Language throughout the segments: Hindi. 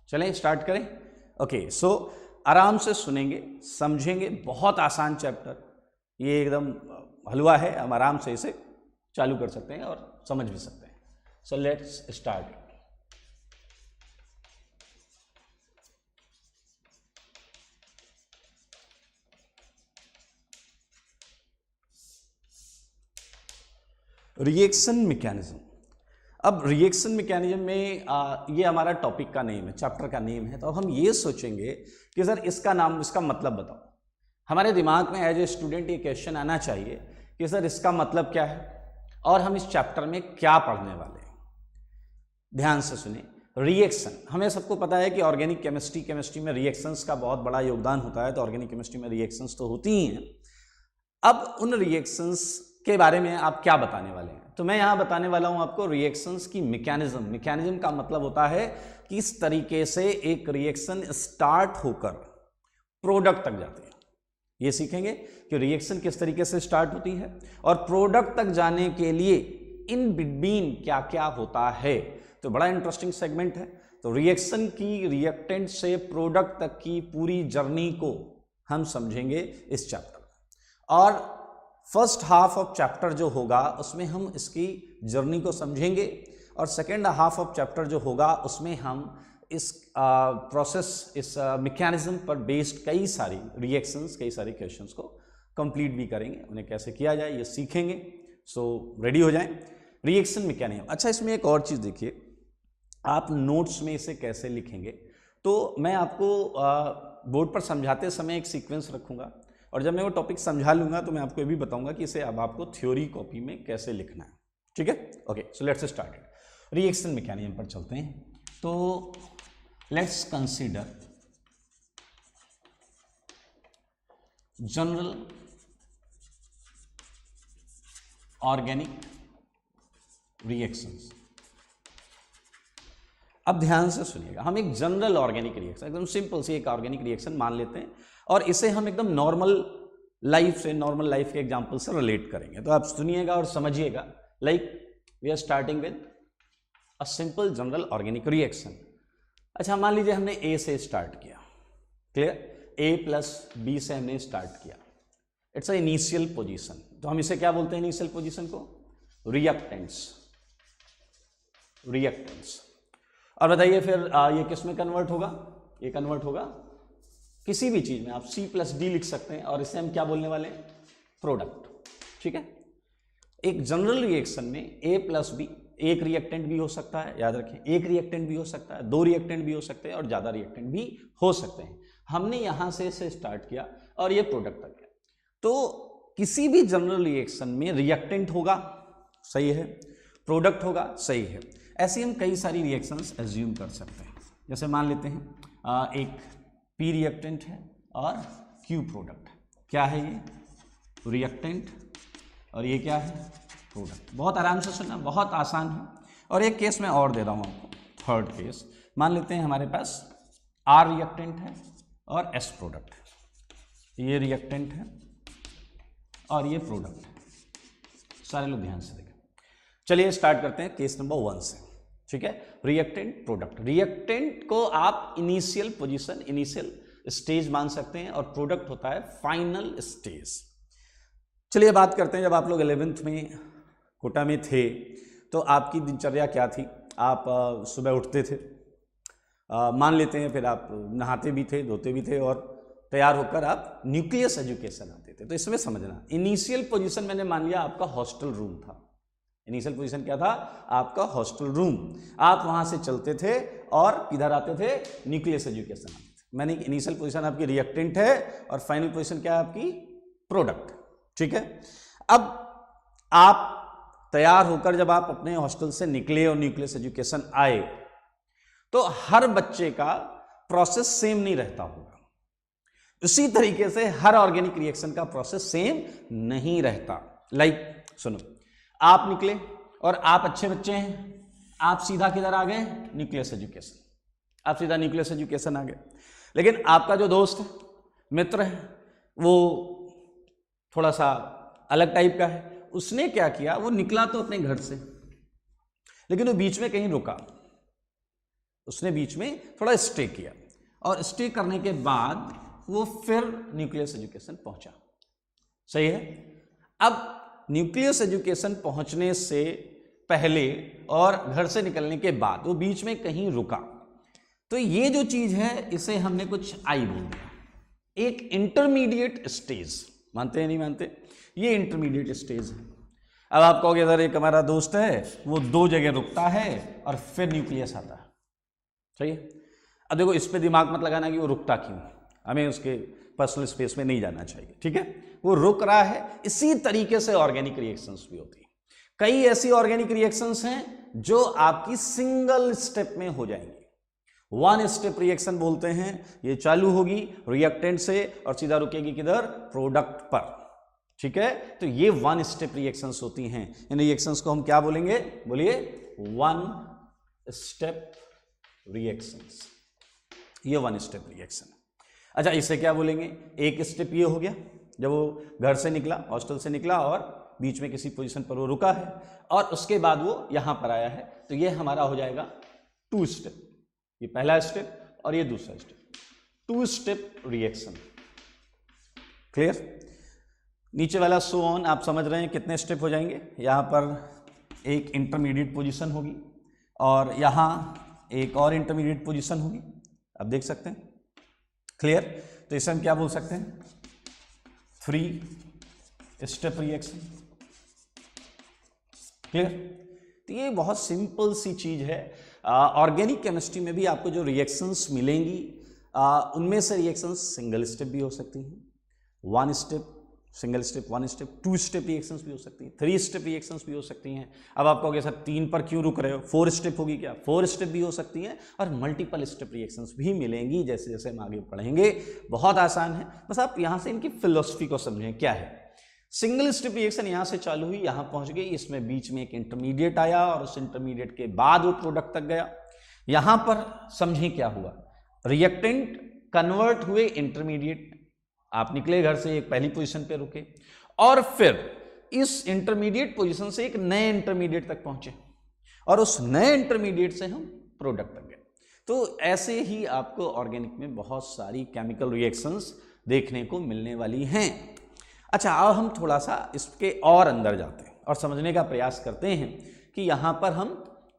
चलें स्टार्ट करें। ओके, सो आराम से सुनेंगे, समझेंगे। बहुत आसान चैप्टर, ये एकदम हलवा है, हम आराम से इसे चालू कर सकते हैं और समझ भी सकते हैं। So let's start. Reaction mechanism. अब रिएक्शन मैकेनिज्म में ये हमारा टॉपिक का नेम है, चैप्टर का नेम है। तो अब हम ये सोचेंगे कि सर इसका नाम, इसका मतलब बताओ। हमारे दिमाग में एज ए स्टूडेंट ये क्वेश्चन आना चाहिए कि सर इसका मतलब क्या है और हम इस चैप्टर में क्या पढ़ने वाले हैं। ध्यान से सुने। रिएक्शन, हमें सबको पता है कि ऑर्गेनिक केमिस्ट्री में रिएक्शंस का बहुत बड़ा योगदान होता है। तो ऑर्गेनिक केमिस्ट्री में रिएक्शंस तो होती ही हैं। अब उन रिएक्शंस के बारे में आप क्या बताने वाले हैं? तो मैं यहां बताने वाला हूं आपको रिएक्शंस की मैकेनिज्म का मतलब होता है किस तरीके से एक रिएक्शन स्टार्ट होकर प्रोडक्ट तक जाती है। ये सीखेंगे कि रिएक्शन किस तरीके से स्टार्ट होती है और प्रोडक्ट तक जाने के लिए इन बिटवीन क्या क्या होता है। तो बड़ा इंटरेस्टिंग सेगमेंट है। तो रिएक्शन की, रिएक्टेंट से प्रोडक्ट तक की पूरी जर्नी को हम समझेंगे इस चैप्टर में। और फर्स्ट हाफ ऑफ चैप्टर जो होगा उसमें हम इसकी जर्नी को समझेंगे और सेकेंड हाफ ऑफ चैप्टर जो होगा उसमें हम इस प्रोसेस, इस मैकेनिज्म पर बेस्ड कई सारी रिएक्शंस, कई सारे क्वेश्चंस को कंप्लीट भी करेंगे। उन्हें कैसे किया जाए ये सीखेंगे। सो रेडी हो जाएं। Reaction mechanism. अच्छा, इसमें एक और चीज़ देखिए, आप नोट्स में इसे कैसे लिखेंगे। तो मैं आपको बोर्ड पर समझाते समय एक सीक्वेंस रखूँगा और जब मैं वो टॉपिक समझा लूंगा तो मैं आपको ये भी बताऊंगा कि इसे अब आपको थ्योरी कॉपी में कैसे लिखना है। ठीक है? Okay, so let's start. Reaction mechanism पर चलते हैं। तो let's consider general organic reactions. अब ध्यान से सुनिएगा, हम एक जनरल ऑर्गेनिक रिएक्शन, एकदम सिंपल सी एक ऑर्गेनिक रिएक्शन मान लेते हैं और इसे हम एकदम नॉर्मल लाइफ के एग्जांपल से रिलेट करेंगे। तो आप सुनिएगा और समझिएगा। Like we are starting with a simple general organic reaction. अच्छा, मान लीजिए हमने ए से स्टार्ट किया। क्लियर? ए प्लस बी से हमने स्टार्ट किया। It's a initial position. तो हम इसे क्या बोलते हैं इनिशियल पोजीशन को? रिएक्टेंट्स। और बताइए फिर ये किस में कन्वर्ट होगा? ये कन्वर्ट होगा किसी भी चीज में। आप C प्लस डी लिख सकते हैं और इसे हम क्या बोलने वाले हैं? प्रोडक्ट। ठीक है? एक जनरल रिएक्शन में A प्लस बी, एक रिएक्टेंट भी हो सकता है, याद रखें, एक रिएक्टेंट भी हो सकता है, दो रिएक्टेंट भी हो सकते हैं और ज्यादा रिएक्टेंट भी हो सकते हैं। हमने यहां से इसे स्टार्ट किया और ये प्रोडक्ट तक गया। तो किसी भी जनरल रिएक्शन में रिएक्टेंट होगा, सही है, प्रोडक्ट होगा, सही है। ऐसे हम कई सारी रिएक्शंस एज्यूम कर सकते हैं। जैसे मान लेते हैं एक P रिएक्टेंट है और Q प्रोडक्ट। क्या है ये? रिएक्टेंट और ये क्या है? प्रोडक्ट। बहुत आराम से सुनना, बहुत आसान है। और एक केस मैं और दे रहा हूँ आपको, थर्ड केस। मान लेते हैं हमारे पास R रिएक्टेंट है और S प्रोडक्ट है। ये रिएक्टेंट है और ये प्रोडक्ट है। सारे लोग ध्यान से देखें। चलिए स्टार्ट करते हैं केस नंबर 1 से। ठीक है? Reactant, product. रिएक्टेंट को आप इनिशियल पोजीशन, इनिशियल स्टेज मान सकते हैं और प्रोडक्ट होता है फाइनल स्टेज। चलिए बात करते हैं, जब आप लोग 11th में कोटा में थे तो आपकी दिनचर्या क्या थी? आप सुबह उठते थे, मान लेते हैं, फिर आप नहाते भी थे, धोते भी थे और तैयार होकर आप न्यूक्लियस एजुकेशन आते थे। तो इसमें समझना, इनिशियल पोजीशन मैंने मान लिया आपका हॉस्टल रूम था। इनिशियल पोजीशन क्या था? आपका हॉस्टल रूम। आप वहां से चलते थे और किधर आते थे? न्यूक्लियस एजुकेशन आते थे। मैंने इनिशियल पोजीशन आपकी रिएक्टेंट है और फाइनल पोजीशन क्या है आपकी? प्रोडक्ट। ठीक है? अब आप तैयार होकर जब आप अपने हॉस्टल से निकले और न्यूक्लियस एजुकेशन आए तो हर बच्चे का प्रोसेस सेम नहीं रहता होगा। उसी तरीके से हर ऑर्गेनिक रिएक्शन का प्रोसेस सेम नहीं रहता। लाइक सुनो, आप निकले और आप अच्छे बच्चे हैं, आप सीधा किधर आ गए? Nucleus education. आप सीधा न्यूक्लियस एजुकेशन आ गए। लेकिन आपका जो दोस्त है, मित्र है, वो थोड़ा सा अलग टाइप का है। उसने क्या किया? वो निकला तो अपने घर से, लेकिन वो बीच में कहीं रुका। उसने बीच में थोड़ा स्टे किया और स्टे करने के बाद वो फिर न्यूक्लियस एजुकेशन पहुंचा। सही है। अब न्यूक्लियस एजुकेशन पहुंचने से पहले और घर से निकलने के बाद वो बीच में कहीं रुका, तो ये जो चीज है इसे हमने कुछ आई बोल दिया, एक इंटरमीडिएट स्टेज। मानते हैं नहीं मानते? ये इंटरमीडिएट स्टेज है। अब आप कहोगे अगर एक हमारा दोस्त है वो 2 जगह रुकता है और फिर न्यूक्लियस आता है। सही है। अब देखो इस पे दिमाग मत लगाना कि वो रुकता क्यों, हमें उसके पर्सनल स्पेस में नहीं जाना चाहिए, ठीक है। वो रुक रहा है। इसी तरीके से ऑर्गेनिक रिएक्शंस भी होती है। कई ऐसी ऑर्गेनिक रिएक्शंस हैं जो आपकी सिंगल स्टेप में हो जाएंगी। 1 स्टेप रिएक्शन बोलते हैं। ये चालू होगी रिएक्टेंट से और सीधा रुकेगी किधर? प्रोडक्ट पर, ठीक है। तो ये 1 स्टेप रिएक्शंस होती हैं। इन रिएक्शंस को हम क्या बोलेंगे? बोलिए 1 स्टेप रिएक्शंस। ये 1 स्टेप रिएक्शन। अच्छा, इसे क्या बोलेंगे? एक स्टेप ये हो गया जब वो घर से निकला, हॉस्टल से निकला और बीच में किसी पोजीशन पर वो रुका है और उसके बाद वो यहां पर आया है, तो ये हमारा हो जाएगा 2 स्टेप। ये पहला स्टेप और ये दूसरा स्टेप, 2 स्टेप रिएक्शन। क्लियर? नीचे वाला सो ऑन आप समझ रहे हैं कितने स्टेप हो जाएंगे? यहां पर एक इंटरमीडिएट पोजीशन होगी और यहां एक और इंटरमीडिएट पोजीशन होगी। आप देख सकते हैं। क्लियर? तो इसे हम क्या बोल सकते हैं? 3 स्टेप रिएक्शन। क्लियर? तो ये बहुत सिंपल सी चीज है। ऑर्गेनिक केमिस्ट्री में भी आपको जो रिएक्शंस मिलेंगी उनमें से रिएक्शंस सिंगल स्टेप भी हो सकती हैं, 1 step, single step, 1 step, 2 step reactions भी हो सकती हैं, 3 स्टेप रिएक्शंस भी हो सकती हैं। अब आप कहोगे सर 3 पर क्यों रुक रहे हो? 4 स्टेप होगी क्या? 4 स्टेप भी हो सकती हैं और मल्टीपल स्टेप रिएक्शंस भी मिलेंगी जैसे जैसे हम आगे पढ़ेंगे। बहुत आसान है, बस आप यहां से इनकी फिलॉसफी को समझें क्या है। सिंगल स्टेप रिएक्शन यहां से चालू हुई, यहां पहुंच गई, इसमें बीच में एक इंटरमीडिएट आया और उस इंटरमीडिएट के बाद वो प्रोडक्ट तक गया। यहां पर समझें क्या हुआ? रिएक्टेंट कन्वर्ट हुए इंटरमीडिएट, आप निकले घर से, एक पहली पोजीशन पे रुके और फिर इस इंटरमीडिएट पोजीशन से एक नए इंटरमीडिएट तक पहुंचे और उस नए इंटरमीडिएट से हम प्रोडक्ट तक गए। तो ऐसे ही आपको ऑर्गेनिक में बहुत सारी केमिकल रिएक्शंस देखने को मिलने वाली हैं। अच्छा, अब हम थोड़ा सा इसके और अंदर जाते हैं और समझने का प्रयास करते हैं कि यहां पर हम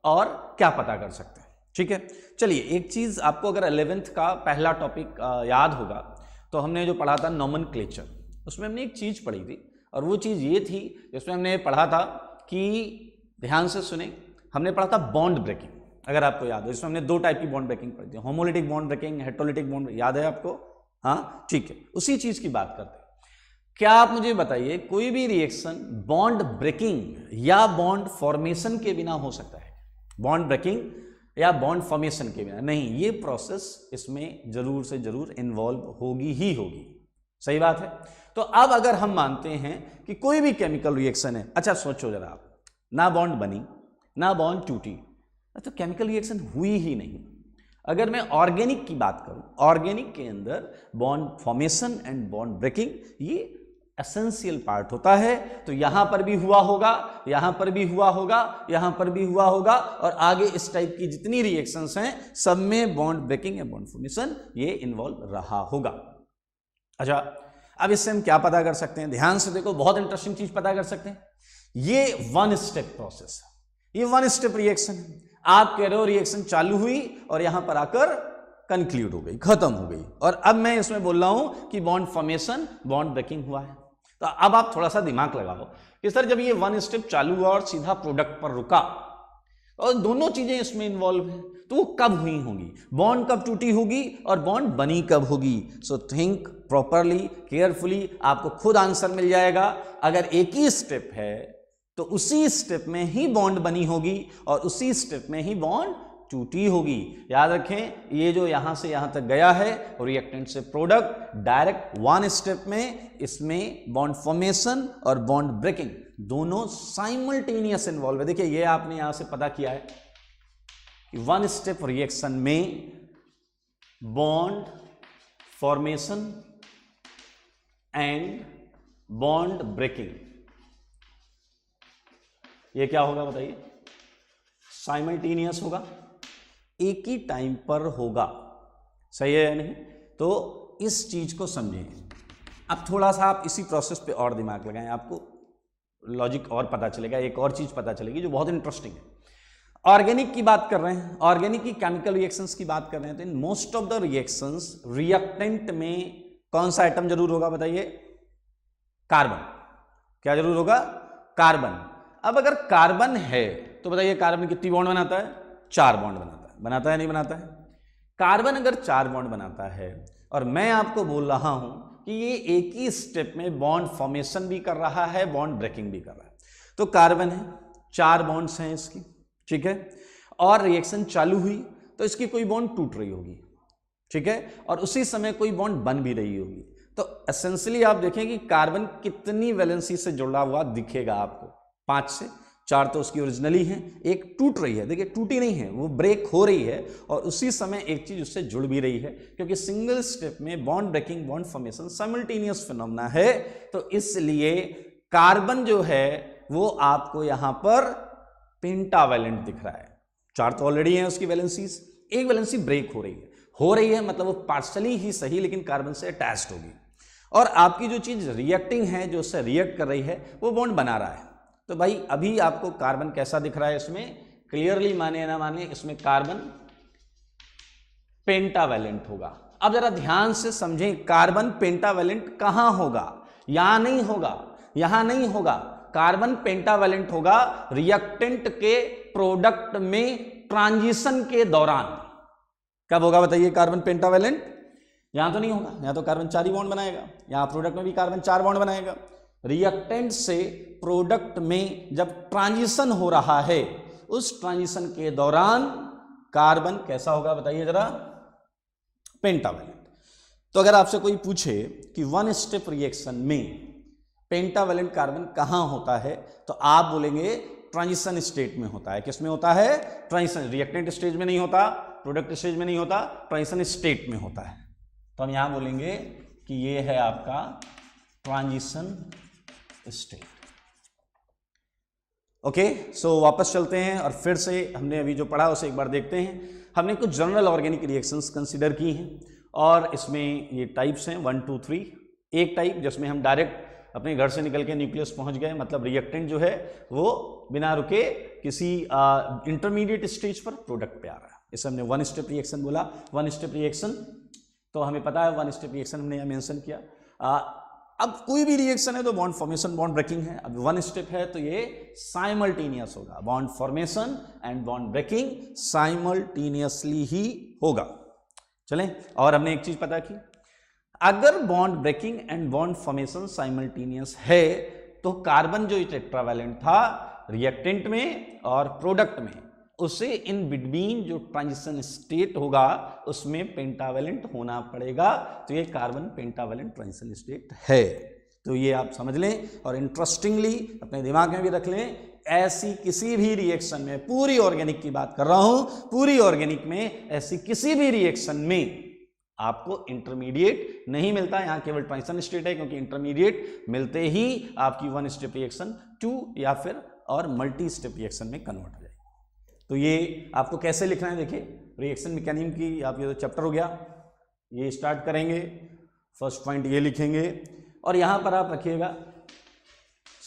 और क्या पता कर सकते हैं। ठीक है, चलिए एक चीज आपको अगर 11th का पहला टॉपिक याद होगा तो हमने जो पढ़ा था नोमेनक्लेचर, उसमें हमने एक चीज पढ़ी थी और वो चीज ये थी जिसमें हमने पढ़ा था कि, ध्यान से सुने, हमने पढ़ा था बॉन्ड ब्रेकिंग। अगर आपको याद हो, इसमें हमने 2 टाइप की बॉन्ड ब्रेकिंग पढ़ी थी, homolytic bond breaking, heterolytic bond, याद है आपको? हाँ ठीक है, उसी चीज की बात करते हैं। क्या आप मुझे बताइए कोई भी रिएक्शन बॉन्ड ब्रेकिंग या बॉन्ड फॉर्मेशन के बिना हो सकता है? बॉन्ड ब्रेकिंग या बॉन्ड फॉर्मेशन के बिना नहीं, ये प्रोसेस इसमें जरूर से जरूर इन्वॉल्व होगी ही होगी। सही बात है। तो अब अगर हम मानते हैं कि कोई भी केमिकल रिएक्शन है, अच्छा सोचो जरा आप, ना बॉन्ड बनी ना बॉन्ड टूटी, तो केमिकल रिएक्शन हुई ही नहीं। अगर मैं ऑर्गेनिक की बात करूं, ऑर्गेनिक के अंदर bond formation and bond breaking ये एसेंशियल पार्ट होता है। तो यहां पर भी हुआ होगा, यहां पर भी हुआ होगा, यहां पर भी हुआ होगा और आगे इस टाइप की जितनी रिएक्शंस हैं सब में बॉन्ड ब्रेकिंग या बॉन्ड फॉर्मेशन ये इन्वॉल्व रहा होगा। अच्छा, अब इससे हम क्या पता कर सकते हैं? ध्यान से देखो, बहुत इंटरेस्टिंग चीज पता कर सकते हैं। ये 1 स्टेप प्रोसेस है, ये 1 स्टेप रिएक्शन है। आप कह रहे हो रिएक्शन चालू हुई और यहां पर आकर कंक्लूड हो गई, खत्म हो गई, और अब मैं इसमें बोल रहा हूं कि बॉन्ड फॉर्मेशन बॉन्ड ब्रेकिंग हुआ है। तो अब आप थोड़ा सा दिमाग लगाओ कि सर जब ये 1 स्टेप चालू हुआ और सीधा प्रोडक्ट पर रुका और दोनों चीजें इसमें इन्वॉल्व हैं, तो वो कब हुई होंगी? बॉन्ड कब टूटी होगी और बॉन्ड बनी कब होगी? सो थिंक प्रॉपरली, केयरफुली, आपको खुद आंसर मिल जाएगा। अगर एक ही स्टेप है तो उसी स्टेप में ही बॉन्ड बनी होगी और उसी स्टेप में ही बॉन्ड टूटी होगी। याद रखें, ये जो यहां से यहां तक गया है रिएक्टेंट से प्रोडक्ट, डायरेक्ट 1 स्टेप में इसमें बॉन्ड फॉर्मेशन और बॉन्ड ब्रेकिंग दोनों साइमल्टेनियस इन्वॉल्व है। देखिए ये आपने यहां से पता किया है कि 1 स्टेप रिएक्शन में bond formation and bond breaking, ये क्या होगा बताइए? साइमल्टेनियस होगा। एक ही टाइम पर होगा। सही है या नहीं? तो इस चीज को समझें। अब थोड़ा सा आप इसी प्रोसेस पे और दिमाग लगाएं, आपको लॉजिक और पता चलेगा, एक और चीज पता चलेगी जो बहुत इंटरेस्टिंग है। ऑर्गेनिक की बात कर रहे हैं, ऑर्गेनिक की केमिकल रिएक्शंस की बात कर रहे हैं, तो in most of the reactions reactant में कौन सा आइटम जरूर होगा बताइए? कार्बन। क्या जरूर होगा? कार्बन। अब अगर कार्बन है तो बताइए कार्बन कितनी बॉन्ड बनाता है? 4 बॉन्ड बनाता है। बनाता है नहीं बनाता है? कार्बन अगर 4 बॉन्ड बनाता है और मैं आपको बोल रहा हूं कि ये एक ही स्टेप में बॉन्ड फॉर्मेशन भी कर रहा है, बॉन्ड ब्रेकिंग भी कर रहा है, तो कार्बन है, 4 बॉन्ड्स हैं इसकी, ठीक है, और रिएक्शन चालू हुई तो इसकी कोई बॉन्ड टूट रही होगी, ठीक है, और उसी समय कोई बॉन्ड बन भी रही होगी। तो एसेंशियली आप देखें कि कार्बन कितनी वैलेंसी से जुड़ा हुआ दिखेगा आपको? 5 से 4 तो उसकी ओरिजिनली है, एक टूट रही है, देखिए टूटी नहीं है, वो ब्रेक हो रही है, और उसी समय एक चीज उससे जुड़ भी रही है, क्योंकि सिंगल स्टेप में bond breaking bond formation simultaneous phenomena है। तो इसलिए कार्बन जो है वो आपको यहां पर पेंटावैलेंट दिख रहा है। 4 तो ऑलरेडी है उसकी वैलेंसीज, एक वैलेंसी ब्रेक हो रही है मतलब वो पार्शली ही सही लेकिन कार्बन से अटैच्ड होगी, और आपकी जो चीज रिएक्टिंग है, जो उससे रिएक्ट कर रही है, वो बॉन्ड बना रहा है। तो भाई अभी आपको कार्बन कैसा दिख रहा है इसमें? क्लियरली माने ना माने, इसमें कार्बन पेंटावैलेंट होगा। अब जरा ध्यान से समझें, कार्बन पेंटावैलेंट कहां होगा? यहां नहीं होगा, यहां नहीं होगा। कार्बन पेंटावैलेंट होगा रिएक्टेंट के प्रोडक्ट में ट्रांजिशन के दौरान। कब होगा बताइए कार्बन पेंटावैलेंट? यहां तो नहीं होगा, यहां तो कार्बन 4 ही बॉन्ड बनाएगा, यहां प्रोडक्ट में भी कार्बन 4 बॉन्ड बनाएगा। रिएक्टेंट से प्रोडक्ट में जब ट्रांजिशन हो रहा है, उस ट्रांजिशन के दौरान कार्बन कैसा होगा बताइए जरा? पेंटावैलेंट। तो अगर आपसे कोई पूछे कि 1 स्टेप रिएक्शन में पेंटावैलेंट कार्बन कहां होता है, तो आप बोलेंगे ट्रांजिशन स्टेट में होता है। किस में होता है? ट्रांजिशन। रिएक्टेंट स्टेज में नहीं होता, प्रोडक्ट स्टेज में नहीं होता, ट्रांजिशन स्टेट में होता है। तो हम यहां बोलेंगे कि ये है आपका ट्रांजिशन स्टेट। ओके, सो वापस चलते हैं और फिर से हमने अभी जो पढ़ा उसे एक बार देखते हैं। हमने कुछ जनरल ऑर्गेनिक रिएक्शंस कंसीडर की हैं और इसमें ये टाइप्स हैं 1 2 3। एक टाइप जिसमें हम डायरेक्ट अपने घर से निकल के न्यूक्लियस पहुंच गए, मतलब रिएक्टेंट जो है वो बिना रुके किसी इंटरमीडिएट स्टेज पर प्रोडक्ट पे आ रहा है, इसे हमने 1 स्टेप रिएक्शन बोला। 1 स्टेप रिएक्शन तो हमें पता है 1 स्टेप रिएक्शन हमने यहां मेंशन किया। अब कोई भी रिएक्शन है तो बॉन्ड फॉर्मेशन बॉन्ड ब्रेकिंग है। अब 1 स्टेप है तो ये साइमल्टेनियस होगा, bond formation and bond breaking simultaneously ही होगा। चलें, और हमने एक चीज पता की, अगर bond breaking and bond formation simultaneous है तो कार्बन जो टेट्रावैलेंट था रिएक्टेंट में और प्रोडक्ट में, उसे इन बिटवीन जो ट्रांजिशन स्टेट होगा उसमें पेंटावैलेंट होना पड़ेगा। तो ये कार्बन पेंटावैलेंट ट्रांजिशन स्टेट है। तो ये आप समझ लें और इंटरेस्टिंगली अपने दिमाग में भी रख लें, ऐसी किसी भी रिएक्शन में, पूरी ऑर्गेनिक की बात कर रहा हूं, पूरी ऑर्गेनिक में ऐसी किसी भी रिएक्शन में आपको इंटरमीडिएट नहीं मिलता। यहां केवल ट्रांजिशन स्टेट है, क्योंकि इंटरमीडिएट मिलते ही आपकी 1 स्टेप रिएक्शन 2 या फिर और मल्टी स्टेप रिएक्शन में कन्वर्ट हो जाएगी। तो ये आपको कैसे लिखना है, देखिए रिएक्शन मैकेनिज्म की आप ये तो चैप्टर हो गया, ये स्टार्ट करेंगे। फर्स्ट पॉइंट ये लिखेंगे और यहां पर आप रखिएगा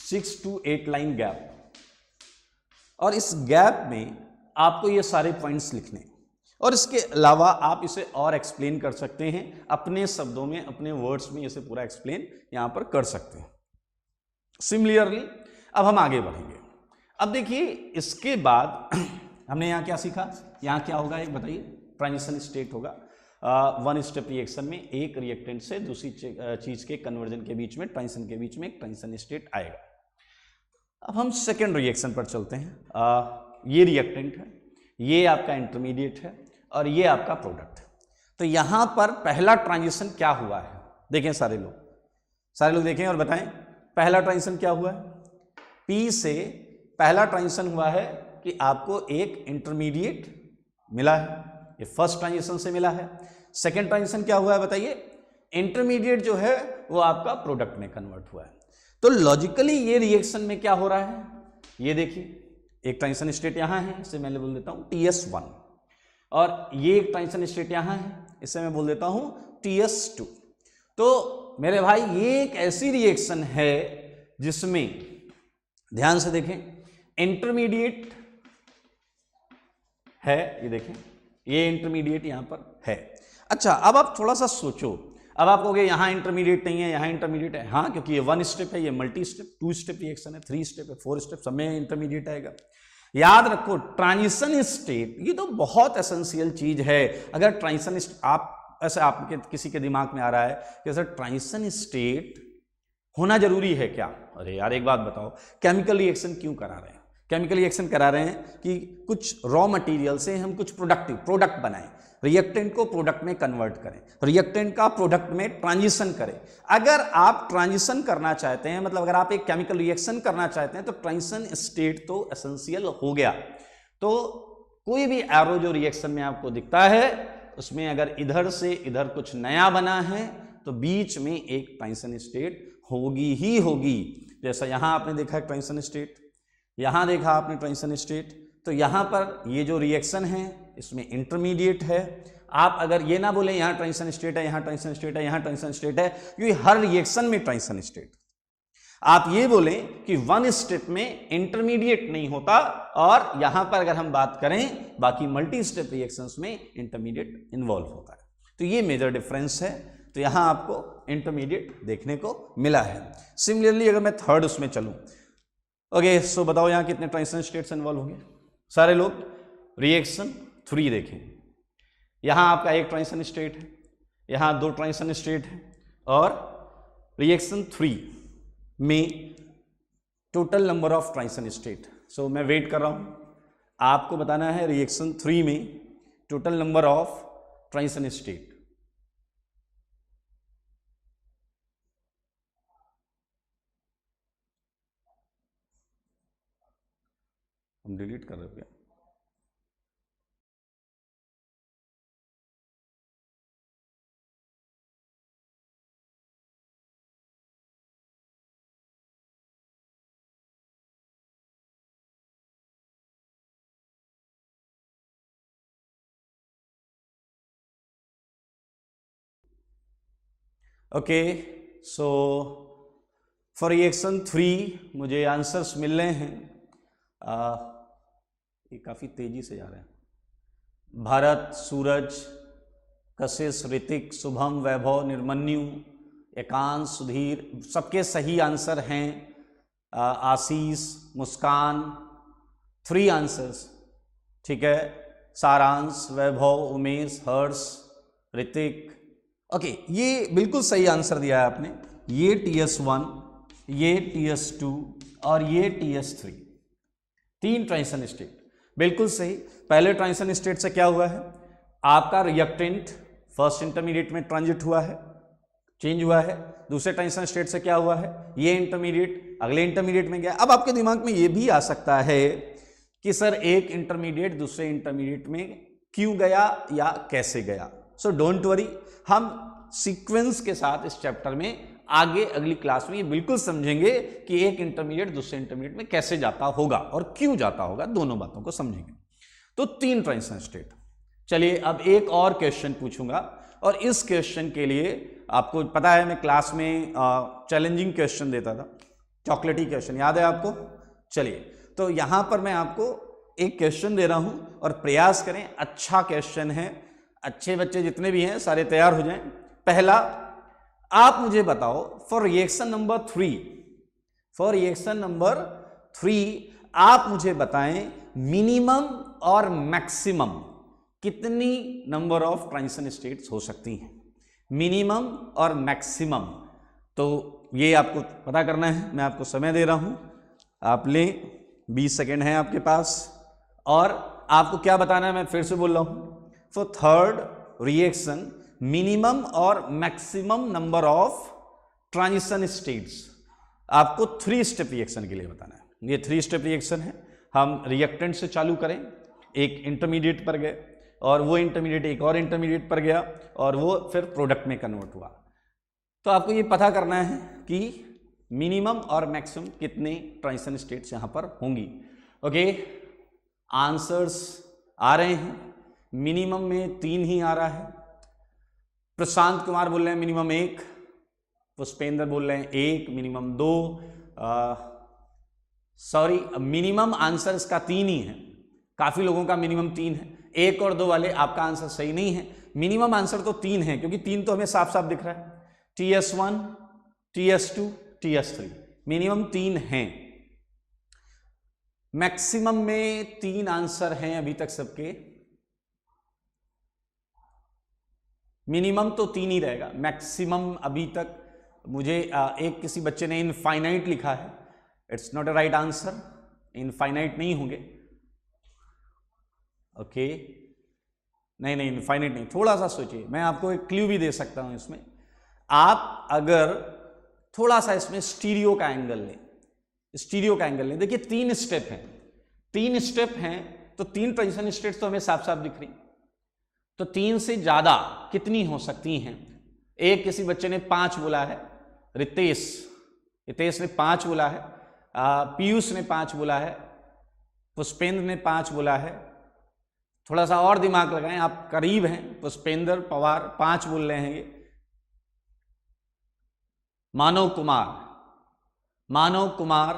6 to 8 लाइन गैप, और इस गैप में आपको ये सारे पॉइंट्स लिखने, और इसके अलावा आप इसे और एक्सप्लेन कर सकते हैं अपने शब्दों में, अपने वर्ड्स में इसे पूरा एक्सप्लेन यहां पर कर सकते हैं। सिमिलरली अब हम आगे बढ़ेंगे। अब देखिए इसके बाद हमने यहाँ क्या सीखा, यहाँ क्या होगा एक बताइए? ट्रांजिशन स्टेट होगा। 1 स्टेप रिएक्शन में एक रिएक्टेंट से दूसरी चीज के कन्वर्जन के बीच में, ट्रांजिशन के बीच में एक ट्रांजिशन स्टेट आएगा। अब हम सेकेंड रिएक्शन पर चलते हैं। ये रिएक्टेंट है, ये आपका इंटरमीडिएट है और ये आपका प्रोडक्ट है। तो यहां पर पहला ट्रांजिशन क्या हुआ है, देखें सारे लोग देखें और बताएं पहला ट्रांजिशन क्या हुआ है। P से पहला ट्रांजिशन हुआ है कि आपको एक इंटरमीडिएट मिला है, ये फर्स्ट ट्रांजिशन से मिला है। सेकेंड ट्रांजिशन क्या हुआ है बताइए? इंटरमीडिएट जो है वो आपका प्रोडक्ट में कन्वर्ट हुआ है। तो लॉजिकली ये रिएक्शन में क्या हो रहा है, ये देखिए एक ट्रांजिशन स्टेट यहां है, इसे मैं बोल देता हूं TS1। और ये एक ट्रांजिशन स्टेट यहां है, इसे मैं बोल देता हूं TS2। तो मेरे भाई ये एक ऐसी रिएक्शन है जिसमें ध्यान से देखें इंटरमीडिएट है, ये देखें ये इंटरमीडिएट यहां पर है। अच्छा अब आप थोड़ा सा सोचो, अब आप कहोगे यहां इंटरमीडिएट नहीं है, यहां इंटरमीडिएट है। हाँ, क्योंकि ये 1 स्टेप है, ये मल्टी स्टेप 2 स्टेप रिएक्शन है, 3 स्टेप है, 4 स्टेप, सब में इंटरमीडिएट आएगा। याद रखो ट्रांजिशन स्टेट ये तो बहुत एसेंशियल चीज है। अगर ट्रांजिशन आप ऐसे आपके किसी के दिमाग में आ रहा है कि सर ट्रांजिशन स्टेट होना जरूरी है क्या? अरे यार एक बात बताओ, केमिकल रिएक्शन क्यों करा रहे हैं? केमिकल रिएक्शन करा रहे हैं कि कुछ रॉ मटेरियल से हम कुछ प्रोडक्ट बनाएं, रिएक्टेंट को प्रोडक्ट में कन्वर्ट करें, रिएक्टेंट का प्रोडक्ट में ट्रांजिशन करें। अगर आप ट्रांजिशन करना चाहते हैं, मतलब अगर आप एक केमिकल रिएक्शन करना चाहते हैं, तो ट्रांजिशन स्टेट तो एसेंशियल हो गया। तो कोई भी एरो जो रिएक्शन में आपको दिखता है उसमें अगर इधर से इधर कुछ नया बना है तो बीच में एक ट्रांजिशन स्टेट होगी ही होगी। जैसा यहां आपने देखा है ट्रांजिशन स्टेट, यहां देखा आपने ट्रांजिशन स्टेट, तो यहां पर ये जो रिएक्शन है इसमें इंटरमीडिएट है। आप अगर ये ना बोले यहां ट्रांजिशन स्टेट है, यहां ट्रांजिशन स्टेट है, यहां ट्रांजिशन स्टेट है, क्योंकि हर रिएक्शन में ट्रांजिशन स्टेट। आप ये बोलें कि 1 स्टेप में इंटरमीडिएट नहीं होता, और यहां पर अगर हम बात करें बाकी मल्टी स्टेप रिएक्शंस में इंटरमीडिएट इन्वॉल्व होता है। तो ये मेजर डिफरेंस है। तो यहां आपको इंटरमीडिएट देखने को मिला है। सिमिलरली अगर मैं थर्ड उसमें चलूं, ओके सो बताओ यहां कितने ट्रांजिशन स्टेट्स इन्वॉल्व होंगे? सारे लोग रिएक्शन 3 देखें, यहां आपका एक ट्रांजिशन स्टेट है, यहां 2 ट्रांजिशन स्टेट है, और रिएक्शन 3 में total number of transition state. So मैं वेट कर रहा हूं, आपको बताना है रिएक्शन 3 में total number of transition state. हम डिलीट कर रहे हो क्या? ओके सो फॉर रिएक्शन 3 मुझे आंसर्स मिल रहे हैं। ये काफ़ी तेजी से जा रहे हैं। भारत, सूरज, कशिश, ऋतिक, शुभम, वैभव, निर्मन्यु, एकांश, सुधीर, सबके सही आंसर हैं। आशीष, मुस्कान, 3 आंसर्स, ठीक है। सारांश, वैभव, उमेश, हर्ष, ऋतिक, ओके ये बिल्कुल सही आंसर दिया है आपने। ये TS1, ये TS2 और ये TS3, 3 ट्रांजिशन स्टेट बिल्कुल सही। पहले ट्रांजिशन स्टेट से क्या हुआ है, आपका रिएक्टेंट फर्स्ट इंटरमीडिएट में ट्रांजिट हुआ है, चेंज हुआ है। दूसरे ट्रांजिशन स्टेट से क्या हुआ है, ये इंटरमीडिएट अगले इंटरमीडिएट में गया। अब आपके दिमाग में ये भी आ सकता है कि सर एक इंटरमीडिएट दूसरे इंटरमीडिएट में क्यों गया या कैसे गया। सो डोंट वरी, हम सीक्वेंस के साथ इस चैप्टर में आगे अगली क्लास में ये बिल्कुल समझेंगे कि एक इंटरमीडिएट दूसरे इंटरमीडिएट में कैसे जाता होगा और क्यों जाता होगा, दोनों बातों को समझेंगे। तो 3 ट्रांजिशन स्टेट। चलिए अब एक और क्वेश्चन पूछूंगा, और इस क्वेश्चन के लिए आपको पता है मैं क्लास में चैलेंजिंग क्वेश्चन देता था, चॉकलेटी क्वेश्चन, याद है आपको? चलिए तो यहां पर मैं आपको एक क्वेश्चन दे रहा हूं और प्रयास करें, अच्छा क्वेश्चन है, अच्छे बच्चे जितने भी हैं सारे तैयार हो जाएं। पहला, आप मुझे बताओ फॉर रिएक्शन नंबर 3 आप मुझे बताएं मिनिमम और मैक्सिमम कितनी नंबर ऑफ ट्रांजिशन स्टेट्स हो सकती हैं, मिनिमम और मैक्सिमम। तो ये आपको पता करना है, मैं आपको समय दे रहा हूं, आप ले 20 सेकेंड है आपके पास, और आपको क्या बताना है मैं फिर से बोल रहा हूं। फॉर थर्ड रिएक्शन मिनिमम और maximum number of transition states आपको 3 स्टेप रिएक्शन के लिए बताना है। ये 3 स्टेप रिएक्शन है। हम रिएक्टेंट से चालू करें, एक इंटरमीडिएट पर गए और वो इंटरमीडिएट एक और इंटरमीडिएट पर गया और वो फिर प्रोडक्ट में कन्वर्ट हुआ। तो आपको ये पता करना है कि मिनिमम और मैक्सिमम कितने ट्रांजिशन स्टेट्स यहां पर होंगी। ओके आंसर्स आ रहे हैं, मिनिमम में 3 ही आ रहा है। प्रशांत कुमार बोल रहे हैं मिनिमम 1, पुष्पेंद्र बोल रहे हैं 1, मिनिमम 2, सॉरी मिनिमम आंसर इसका 3 ही है, काफी लोगों का मिनिमम 3 है, 1 और 2 वाले आपका आंसर सही नहीं है, मिनिमम आंसर तो 3 है, क्योंकि 3 तो हमें साफ साफ दिख रहा है, TS1, TS2, TS3, मिनिमम 3 हैं। मैक्सिमम में 3 आंसर हैं अभी तक सबके, मिनिमम तो 3 ही रहेगा, मैक्सिमम अभी तक मुझे एक किसी बच्चे ने इनफाइनाइट लिखा है, it's not a right answer, infinite नहीं होंगे, ओके नहीं नहीं इनफाइनाइट नहीं, थोड़ा सा सोचिए, मैं आपको एक क्लू भी दे सकता हूं इसमें, आप अगर थोड़ा सा इसमें स्टीरियो का एंगल लें, स्टीरियो का एंगल लें, देखिए 3 स्टेप हैं, 3 स्टेप हैं तो 3 ट्रांजिशन स्टेट्स तो हमें साफ साफ दिख रही, तो 3 से ज्यादा कितनी हो सकती हैं? एक किसी बच्चे ने 5 बोला है, रितेश ने 5 बोला है, पीयूष ने 5 बोला है, पुष्पेंद्र ने 5 बोला है, थोड़ा सा और दिमाग लगाएं, आप करीब हैं, पुष्पेंद्र पवार 5 बोल रहे हैं, ये मानव कुमार,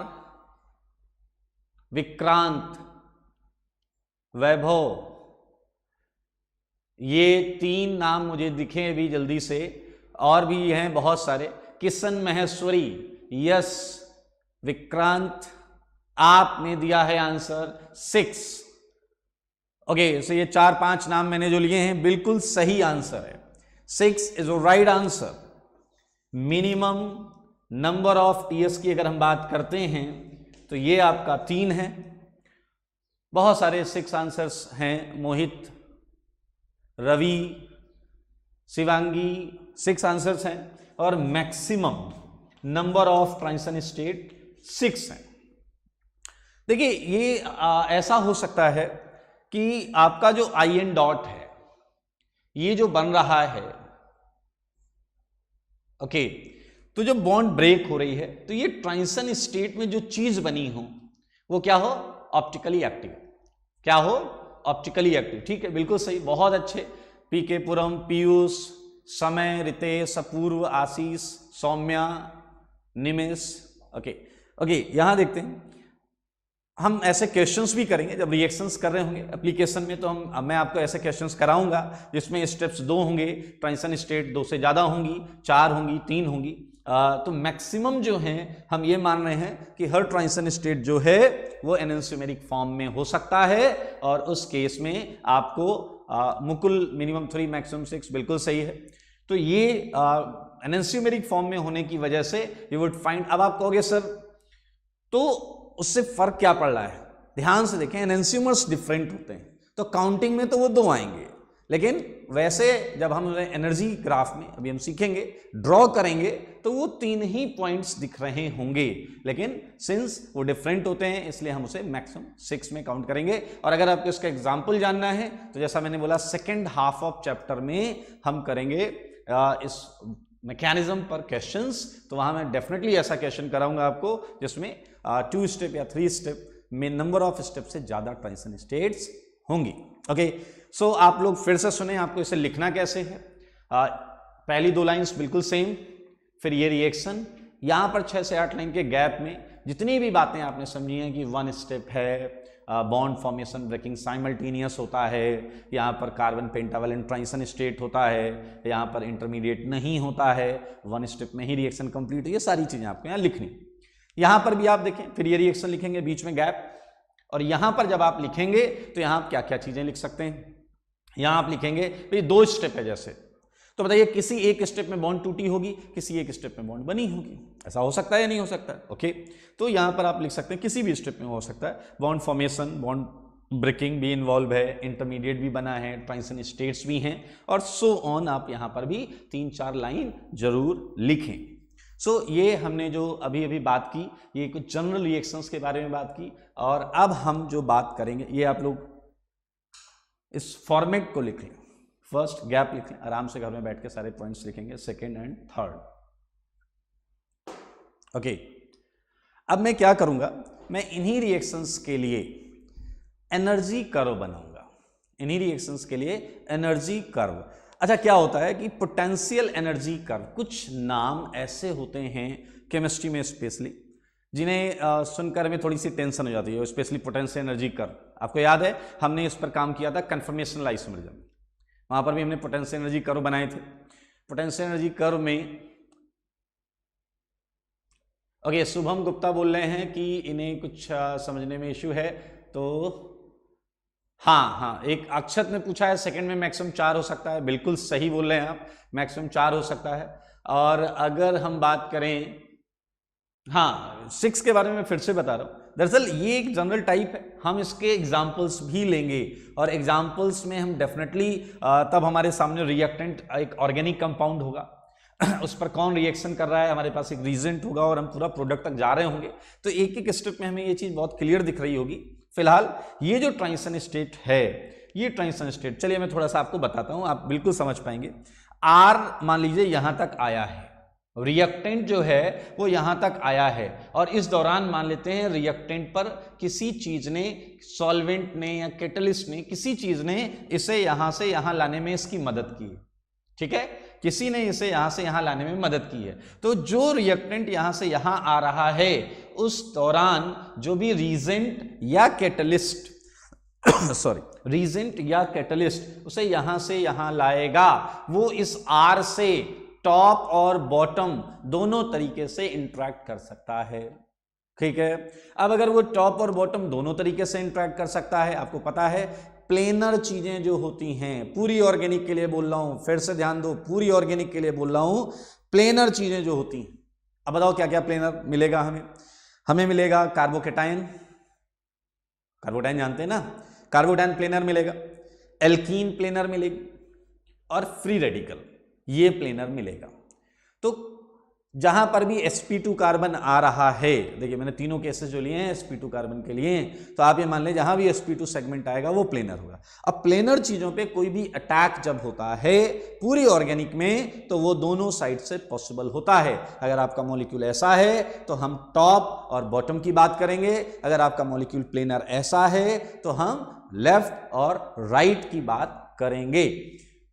विक्रांत, वैभव, ये 3 नाम मुझे दिखे अभी जल्दी से, और भी हैं बहुत सारे, किशन महेश्वरी, यस, विक्रांत, आपने दिया है आंसर 6, ओके, सो ये 4-5 नाम मैंने जो लिए हैं बिल्कुल सही आंसर है, 6 is right answer. Minimum number of TS की अगर हम बात करते हैं तो ये आपका 3 है, बहुत सारे 6 आंसर्स हैं, मोहित, रवि, शिवांगी 6 आंसर्स हैं, और maximum number of transition state 6 हैं। देखिए ये ऐसा हो सकता है कि आपका जो आई एन डॉट है ये जो बन रहा है, ओके, तो जब बॉन्ड ब्रेक हो रही है तो ये ट्रांजिशन स्टेट में जो चीज बनी हो वो क्या हो? ऑप्टिकली एक्टिव, क्या हो? ऑप्टिकली एक्टिव, ठीक है, बिल्कुल सही, बहुत अच्छे, पीके पुरम, पीयूष, समय, रितेश, अपूर्व, आशीष, सौम्या, निमेश, ओके ओके, यहां देखते हैं, हम ऐसे क्वेश्चंस भी करेंगे जब रिएक्शंस कर रहे होंगे एप्लीकेशन में, तो मैं आपको ऐसे क्वेश्चंस कराऊंगा जिसमें स्टेप्स 2 होंगे, ट्रांजिशन स्टेट 2 से ज्यादा होंगी, 4 होंगी, 3 होंगी, तो मैक्सिमम जो है हम ये मान रहे हैं कि हर ट्रांजिशन स्टेट जो है वो एनएनसीमेरिक फॉर्म में हो सकता है, और उस केस में आपको मुकुल मिनिमम 3 मैक्सिमम 6 बिल्कुल सही है। तो ये एनएनसीमेरिक फॉर्म में होने की वजह से यू वुड फाइंड, अब आप कहोगे सर तो उससे फर्क क्या पड़ रहा है? ध्यान से देखें, एनएनसीमर्स डिफरेंट होते हैं, तो काउंटिंग में तो वो 2 आएंगे, लेकिन वैसे जब हम एनर्जी ग्राफ में अभी हम सीखेंगे, ड्रॉ करेंगे, तो वो 3 ही पॉइंट्स दिख रहे होंगे, लेकिन सिंस वो डिफरेंट होते हैं इसलिए हम उसे मैक्सिमम 6 में काउंट करेंगे। और अगर आपको इसका एग्जांपल जानना है तो जैसा मैंने बोला सेकेंड हाफ ऑफ चैप्टर में हम करेंगे इस मैकेनिज्म पर क्वेश्चंस, तो वहां मैं डेफिनेटली ऐसा क्वेश्चन कराऊंगा आपको जिसमें 2 स्टेप या 3 स्टेप में नंबर ऑफ स्टेप से ज्यादा ट्रांजिशन स्टेट्स होंगी। ओके, सो आप लोग फिर से सुने, आपको इसे लिखना कैसे है। पहली 2 लाइंस बिल्कुल सेम, फिर ये रिएक्शन, यहां पर 6 से 8 लाइन के गैप में जितनी भी बातें आपने समझी हैं कि 1 स्टेप है, बॉन्ड फॉर्मेशन ब्रेकिंग साइमल्टेनियस होता है, यहाँ पर कार्बन पेंटावेलेंट ट्रांजिशन स्टेट होता है, यहाँ पर इंटरमीडिएट नहीं होता है, 1 स्टेप में ही रिएक्शन कंप्लीट, ये सारी चीजें आपको यहाँ लिखनी। यहाँ पर भी आप देखें, फिर ये रिएक्शन लिखेंगे, बीच में गैप, और यहाँ पर जब आप लिखेंगे तो यहाँ आप क्या क्या चीजें लिख सकते हैं। यहाँ आप लिखेंगे भाई 2 स्टेप है जैसे, तो बताइए किसी एक स्टेप में बॉन्ड टूटी होगी, किसी एक स्टेप में बॉन्ड बनी होगी, ऐसा हो सकता है या नहीं हो सकता है? ओके, तो यहाँ पर आप लिख सकते हैं किसी भी स्टेप में हो सकता है, बॉन्ड फॉर्मेशन, बॉन्ड ब्रेकिंग भी इन्वॉल्व है, इंटरमीडिएट भी बना है, ट्रांजिशन स्टेट्स भी हैं, और सो ऑन। आप यहाँ पर भी 3-4 लाइन जरूर लिखें। सो ये हमने जो अभी अभी बात की, ये कुछ जनरल रिएक्शंस के बारे में बात की, और अब हम जो बात करेंगे, ये आप लोग इस फॉर्मेट को लिख लें, फर्स्ट गैप लिख लें, आराम से घर में बैठ के सारे पॉइंट्स लिखेंगे, सेकेंड एंड थर्ड। ओके, अब मैं क्या करूंगा, मैं इन्हीं रिएक्शंस के लिए एनर्जी कर्व बनाऊंगा, इन्हीं रिएक्शंस के लिए एनर्जी कर्व। अच्छा, क्या होता है कि पोटेंशियल एनर्जी कर्व, कुछ नाम ऐसे होते हैं केमिस्ट्री में स्पेशली जिन्हें सुनकर हमें थोड़ी सी टेंशन हो जाती है, स्पेशली पोटेंशियल एनर्जी कर्व। आपको याद है हमने इस पर काम किया था कन्फर्मेशनल आइसोमरिज्म, वहां पर भी हमने पोटेंशियल एनर्जी कर्व बनाए थे। पोटेंशियल एनर्जी कर्व में ओके, शुभम गुप्ता बोल रहे हैं कि इन्हें कुछ समझने में इश्यू है, तो हाँ, एक अक्षत ने पूछा है सेकंड में मैक्सिमम 4 हो सकता है, बिल्कुल सही बोल रहे हैं आप, मैक्सिमम 4 हो सकता है। और अगर हम बात करें, हाँ 6 के बारे में फिर से बता रहा हूं, दरअसल ये एक जनरल टाइप है, हम इसके एग्जाम्पल्स भी लेंगे और एग्जाम्पल्स में हम डेफिनेटली तब हमारे सामने रिएक्टेंट एक ऑर्गेनिक कंपाउंड होगा उस पर कौन रिएक्शन कर रहा है, हमारे पास एक रीजेंट होगा और हम पूरा प्रोडक्ट तक जा रहे होंगे, तो एक एक स्टेप में हमें ये चीज बहुत क्लियर दिख रही होगी। फिलहाल ये जो ट्रांजिशन स्टेट है, ये ट्रांजिशन स्टेट, चलिए मैं थोड़ा सा आपको बताता हूं, आप बिल्कुल समझ पाएंगे। आर मान लीजिए यहां तक आया है, रिएक्टेंट जो है वो यहां तक आया है, और इस दौरान मान लेते हैं रिएक्टेंट पर किसी चीज ने, सॉल्वेंट ने या कैटलिस्ट ने, किसी चीज ने इसे यहां से यहां लाने में इसकी मदद की, ठीक है, किसी ने इसे यहां से यहां लाने में मदद की है। तो जो रिएक्टेंट यहां से यहां आ रहा है, उस दौरान जो भी रीजेंट या कैटलिस्ट रीजेंट या कैटलिस्ट उसे यहां से यहां लाएगा, वो इस आर से टॉप और बॉटम दोनों तरीके से इंटरेक्ट कर सकता है, ठीक है। अब अगर वो टॉप और बॉटम दोनों तरीके से इंटरेक्ट कर सकता है, आपको पता है प्लेनर चीजें जो होती हैं, पूरी ऑर्गेनिक के लिए बोल रहा हूं, फिर से ध्यान दो, पूरी ऑर्गेनिक के लिए बोल रहा हूं, प्लेनर चीजें जो होती हैं, अब बताओ क्या क्या प्लेनर मिलेगा हमें मिलेगा कार्बोकेटाइन, कार्बोटाइन जानते हैं ना, कार्बोटाइन प्लेनर मिलेगा, एल्कीन प्लेनर मिलेगी, और फ्री रेडिकल ये प्लेनर मिलेगा। तो जहां पर भी sp2 कार्बन आ रहा है, देखिए मैंने तीनों केसेस जो लिए हैं sp2 कार्बन के लिए, तो आप ये मान लें जहां भी sp2 सेगमेंट आएगा वो प्लेनर होगा। अब प्लेनर चीजों पे कोई भी अटैक जब होता है पूरी ऑर्गेनिक में, तो वो दोनों साइड से पॉसिबल होता है। अगर आपका मॉलिक्यूल ऐसा है तो हम टॉप और बॉटम की बात करेंगे, अगर आपका मॉलिक्यूल प्लेनर ऐसा है तो हम लेफ्ट और राइट की बात करेंगे।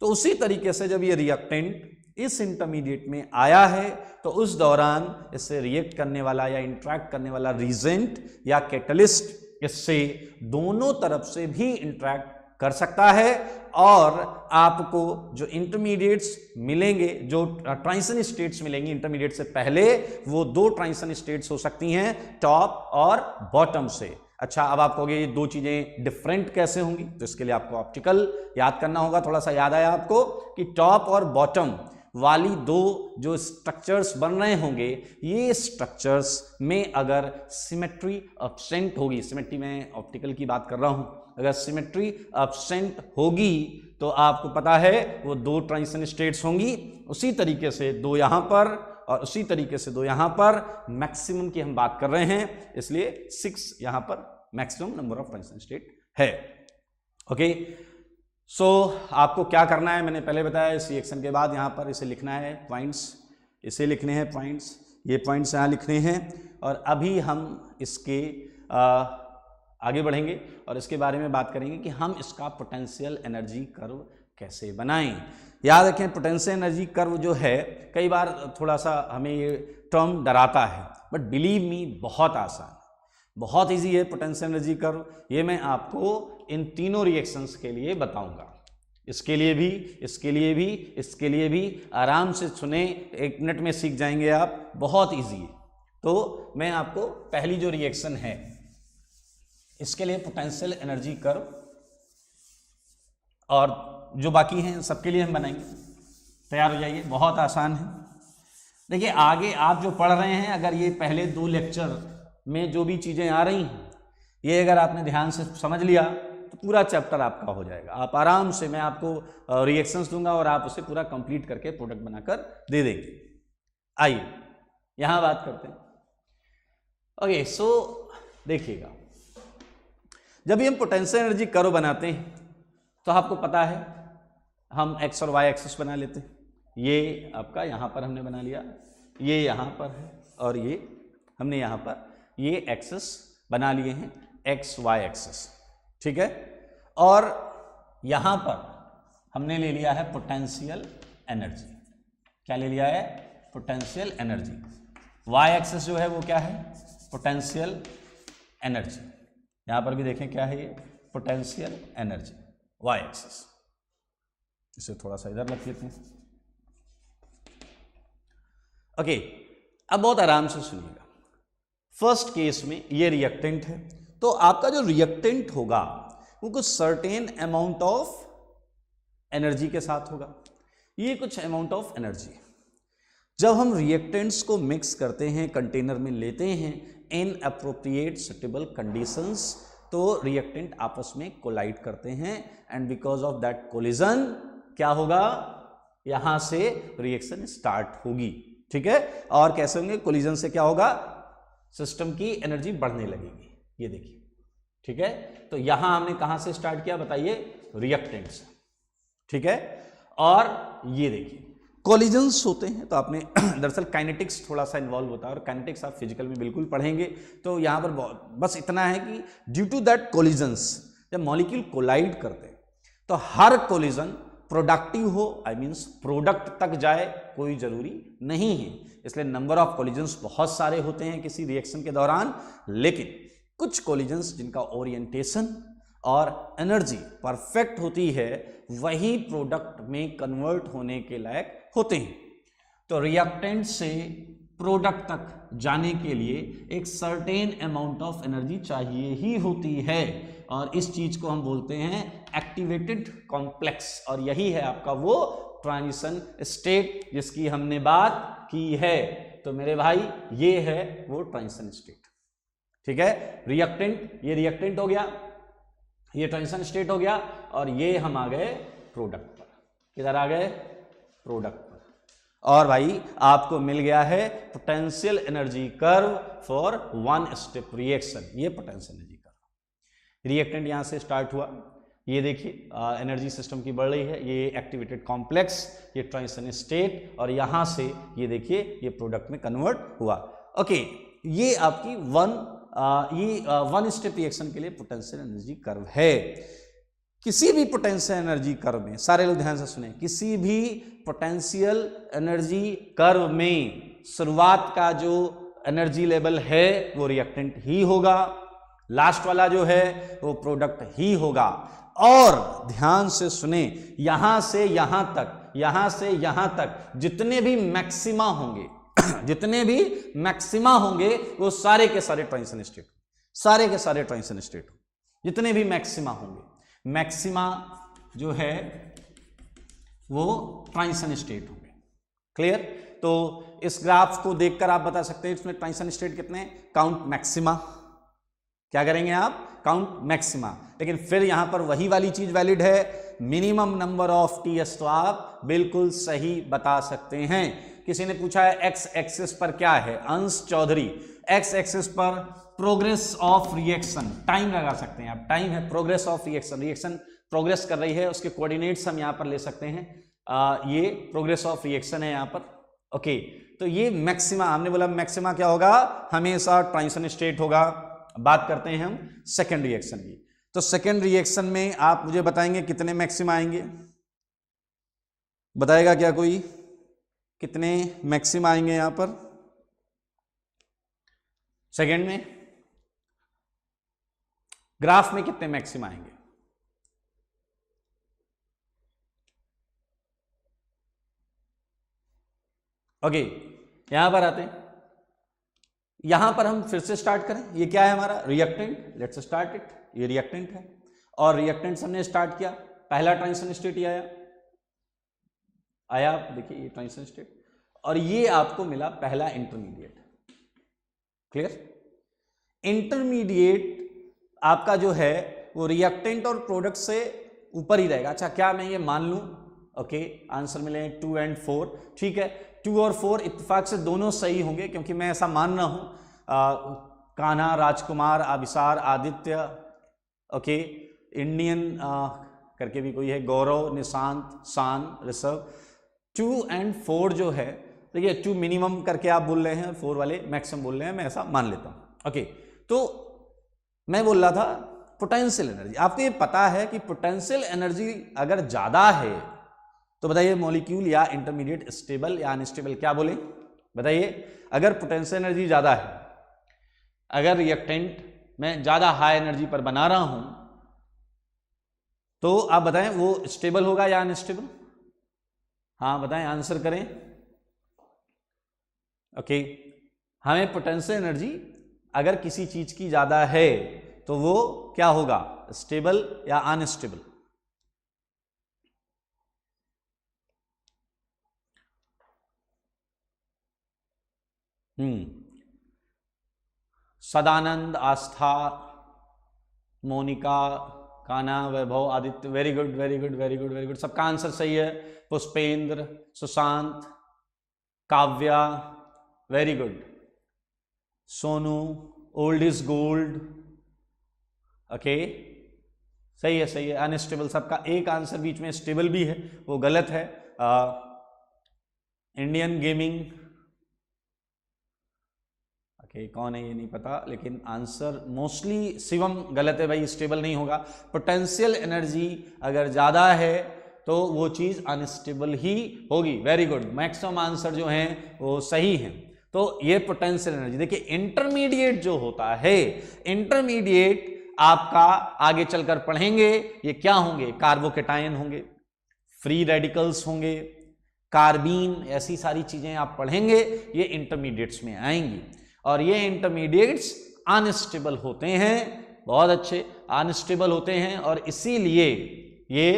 तो उसी तरीके से जब ये रिएक्टेंट इस इंटरमीडिएट में आया है, तो उस दौरान इससे रिएक्ट करने वाला या इंटरेक्ट करने वाला रीजेंट या कैटलिस्ट इससे दोनों तरफ से भी इंटरेक्ट कर सकता है, और आपको जो इंटरमीडिएट्स मिलेंगे, जो ट्रांजिशन स्टेट्स मिलेंगी इंटरमीडिएट से पहले, वो 2 ट्रांजिशन स्टेट्स हो सकती हैं टॉप और बॉटम से। अच्छा, अब आप कहोगे ये 2 चीजें डिफरेंट कैसे होंगी, तो इसके लिए आपको ऑप्टिकल याद करना होगा। थोड़ा सा याद आया आपको कि टॉप और बॉटम वाली 2 जो स्ट्रक्चर्स बन रहे होंगे, ये स्ट्रक्चर्स में अगर सिमेट्री एब्सेंट होगी, सिमेट्री में ऑप्टिकल की बात कर रहा हूं, अगर सिमेट्री एब्सेंट होगी तो आपको पता है वो 2 ट्रांजिशन स्टेट्स होंगी, उसी तरीके से 2 यहां पर और उसी तरीके से 2 यहां पर, मैक्सिमम की हम बात कर रहे हैं, इसलिए 6 यहां पर maximum number of transition state है। ओके, सो आपको क्या करना है मैंने पहले बताया, इस रिएक्शन के बाद यहां पर इसे लिखना है पॉइंट्स, इसे लिखने हैं पॉइंट्स, ये पॉइंट्स यहां लिखने हैं, और अभी हम इसके आगे बढ़ेंगे और इसके बारे में बात करेंगे कि हम इसका पोटेंशियल एनर्जी कर्व कैसे बनाएं। याद रखें पोटेंशियल एनर्जी कर्व जो है, कई बार थोड़ा सा हमें ये टर्म डराता है, बट बिलीव मी बहुत आसान, बहुत इजी है पोटेंशियल एनर्जी कर्व। ये मैं आपको इन तीनों रिएक्शंस के लिए बताऊंगा, इसके लिए भी, इसके लिए भी, इसके लिए भी, आराम से सुने, 1 मिनट में सीख जाएंगे आप, बहुत इजी है। तो मैं आपको पहली जो रिएक्शन है इसके लिए पोटेंशियल एनर्जी कर्व, और जो बाकी हैं सबके लिए हम बनाएंगे, तैयार हो जाइए, बहुत आसान है। देखिए आगे आप जो पढ़ रहे हैं, अगर ये पहले 2 लेक्चर में जो भी चीजें आ रही हैं, ये अगर आपने ध्यान से समझ लिया तो पूरा चैप्टर आपका हो जाएगा। आप आराम से, मैं आपको रिएक्शंस दूंगा और आप उसे पूरा कंप्लीट करके प्रोडक्ट बनाकर दे देंगे। आइए यहां बात करते हैं। ओके, सो देखिएगा, जब भी हम पोटेंशियल एनर्जी कर्व बनाते हैं तो आपको पता है हम एक्स और वाई एक्सिस बना लेते हैं। ये आपका यहां पर हमने बना लिया, ये यहां पर है, और ये हमने यहां पर ये एक्सिस बना लिए हैं, एक्स वाई एक्सिस, ठीक है। और यहां पर हमने ले लिया है पोटेंशियल एनर्जी। क्या ले लिया है? Potential energy. वाई एक्सिस जो है वो क्या है? Potential energy. यहां पर भी देखें क्या है ये? Potential energy y axis. इसे थोड़ा सा इधर रख लेते हैं। ओके, अब बहुत आराम से सुनिएगा। फर्स्ट केस में ये रिएक्टेंट है, तो आपका जो रिएक्टेंट होगा वो कुछ सर्टेन अमाउंट ऑफ एनर्जी के साथ होगा। ये कुछ अमाउंट ऑफ एनर्जी। जब हम रिएक्टेंट्स को मिक्स करते हैं, कंटेनर में लेते हैं इन अप्रोप्रिएट सुटेबल कंडीशंस, तो रिएक्टेंट आपस में कोलाइड करते हैं and because of that collision क्या होगा? यहां से रिएक्शन स्टार्ट होगी। ठीक है, और कैसे होंगे? कोलिजन से क्या होगा? सिस्टम की एनर्जी बढ़ने लगेगी। ये देखिए, ठीक है। तो यहां हमने कहां से स्टार्ट किया बताइए? रिएक्टेंट से। ठीक है, और ये देखिए कोलिजन्स होते हैं, तो आपने दरअसल काइनेटिक्स थोड़ा सा इन्वॉल्व होता है, और काइनेटिक्स आप फिजिकल में बिल्कुल पढ़ेंगे। तो यहां पर बस इतना है कि ड्यू टू दैट कोलिजन्स, जब मॉलिक्यूल कोलाइड करते हैं तो हर कोलिजन प्रोडक्टिव हो, आई मीन्स प्रोडक्ट तक जाए, कोई जरूरी नहीं है। इसलिए नंबर ऑफ कोलिजन्स बहुत सारे होते हैं किसी रिएक्शन के दौरान, लेकिन कुछ कोलिजन्स जिनका ओरिएंटेशन और एनर्जी परफेक्ट होती है वही प्रोडक्ट में कन्वर्ट होने के लायक होते हैं। तो रिएक्टेंट से प्रोडक्ट तक जाने के लिए एक सर्टेन अमाउंट ऑफ एनर्जी चाहिए ही होती है, और इस चीज को हम बोलते हैं एक्टिवेटेड कॉम्प्लेक्स, और यही है आपका वो ट्रांजिशन स्टेट जिसकी हमने बात की है। तो मेरे भाई ये है वो ट्रांजिशन स्टेट। ठीक है, रिएक्टेंट, ये रिएक्टेंट हो गया, ये ट्रांजिशन स्टेट हो गया, और ये हम आ गए प्रोडक्ट पर। किधर आ गए? प्रोडक्ट पर। और भाई आपको मिल गया है potential energy curve for one step reaction. ये पोटेंशियल एनर्जी कर्व, रिएक्टेंट यहां से स्टार्ट हुआ, ये देखिए एनर्जी सिस्टम की बढ़ रही है, ये एक्टिवेटेड कॉम्प्लेक्स, ये ट्रांजिशन स्टेट, और यहां से ये देखिए ये प्रोडक्ट में कन्वर्ट हुआ। ओके, ये आपकी वन स्टेप रिएक्शन के लिए पोटेंशियल एनर्जी कर्व है। किसी भी पोटेंशियल एनर्जी कर्व में, सारे लोग ध्यान से सुने, किसी भी पोटेंशियल एनर्जी कर्व में शुरुआत का जो एनर्जी लेवल है वो रिएक्टेंट ही होगा, लास्ट वाला जो है वो प्रोडक्ट ही होगा। और ध्यान से सुने, यहां से यहां तक, यहां से यहां तक जितने भी मैक्सिमा होंगे जितने भी मैक्सिमा होंगे वो सारे के सारे ट्रांजिशन स्टेट, सारे के सारे ट्रांजिशन स्टेट, जितने भी मैक्सिमा होंगे, मैक्सिमा जो है वो ट्रांजिशन स्टेट होंगे। क्लियर? तो इस ग्राफ को देखकर आप बता सकते हैं इसमें ट्रांजिशन स्टेट कितने? Count maxima. क्या करेंगे आप? Count maxima. लेकिन फिर यहां पर वही वाली चीज वैलिड है, मिनिमम नंबर ऑफ टीएस, तो आप बिल्कुल सही बता सकते हैं। किसी ने पूछा है एक्स एक्सिस पर क्या है? अंश चौधरी, एक्स एक्सिस पर प्रोग्रेस ऑफ रिएक्शन, टाइम लगा सकते हैं आप, टाइम है, progress of reaction, reaction progress कर रही है, उसके कोऑर्डिनेट्स हम यहां पर ले सकते हैं, ये प्रोग्रेस ऑफ रिएक्शन है यहां पर। ओके, तो ये मैक्सिमा, हमने बोला मैक्सिमा क्या होगा? हमेशा ट्रांजिशन स्टेट होगा। बात करते हैं हम सेकेंड रिएक्शन की। तो सेकेंड रिएक्शन में आप मुझे बताएंगे कितने मैक्सिमा आएंगे? बताएगा क्या कोई? कितने मैक्सिमा आएंगे यहां पर सेकेंड में? ग्राफ में कितने मैक्सिमा आएंगे? ओके, यहां पर आते हैं, यहां पर हम फिर से स्टार्ट करें। ये क्या है हमारा? रिएक्टेंट। Let's start it. ये रिएक्टेंट है, और रिएक्टेंट हमने स्टार्ट किया, पहला ट्रांजिशन स्टेट ही आया, आप देखिए ये ट्रांजिशन स्टेट, और ये आपको मिला पहला इंटरमीडिएट। क्लियर? इंटरमीडिएट आपका जो है वो रिएक्टेंट और प्रोडक्ट से ऊपर ही रहेगा। अच्छा, क्या मैं ये मान लूं? ओके, आंसर मिले 2 और 4। ठीक है, 2 और 4 इत्तेफाक से दोनों सही होंगे, क्योंकि मैं ऐसा मान रहा हूं कान्हा, राजकुमार, आबिसार, आदित्य, ओके, इंडियन करके भी कोई है, गौरव, निशांत, शान, ऋषभ, 2 और 4 जो है, तो ये 2 मिनिमम करके आप बोल रहे हैं, 4 वाले मैक्सिमम बोल रहे हैं, मैं ऐसा मान लेता हूं। ओके, तो मैं बोल रहा था पोटेंशियल एनर्जी, आपको ये पता है कि पोटेंशियल एनर्जी अगर ज्यादा है तो बताइए मॉलिक्यूल या इंटरमीडिएट स्टेबल या अनस्टेबल, क्या बोले बताइए। अगर पोटेंशियल एनर्जी ज्यादा है, अगर रिएक्टेंट मैं ज्यादा हाई एनर्जी पर बना रहा हूं तो आप बताएं वो स्टेबल होगा या अनस्टेबल? हाँ बताएं, आंसर करें। ओके, हमें पोटेंशियल एनर्जी अगर किसी चीज की ज्यादा है तो वो क्या होगा, स्टेबल या unstable? Sadanand, Astha, Monika, Kana, Vaibhav, Aditya, very good very good very good very good, सबका आंसर सही है। Pushpendra, Sushant, Kavya, very good. Sonu, old is gold, okay सही है सही है। अनस्टेबल, सबका एक आंसर बीच में स्टेबल भी है वो गलत है। इंडियन गेमिंग, ओके कौन है ये नहीं पता, लेकिन आंसर मोस्टली शिवम गलत है भाई, स्टेबल नहीं होगा। पोटेंशियल एनर्जी अगर ज्यादा है तो वो चीज अनस्टेबल ही होगी। वेरी गुड, मैक्सिमम आंसर जो हैं वो सही हैं। तो ये पोटेंशियल एनर्जी, देखिए इंटरमीडिएट जो होता है, इंटरमीडिएट आपका आगे चलकर पढ़ेंगे ये क्या होंगे, कार्बोकेटायन होंगे, फ्री रेडिकल्स होंगे, कार्बीन, ऐसी सारी चीजें आप पढ़ेंगे, ये इंटरमीडिएट्स में आएंगी। और ये इंटरमीडिएट्स अनस्टेबल होते हैं, बहुत अच्छे अनस्टेबल होते हैं, और इसीलिए ये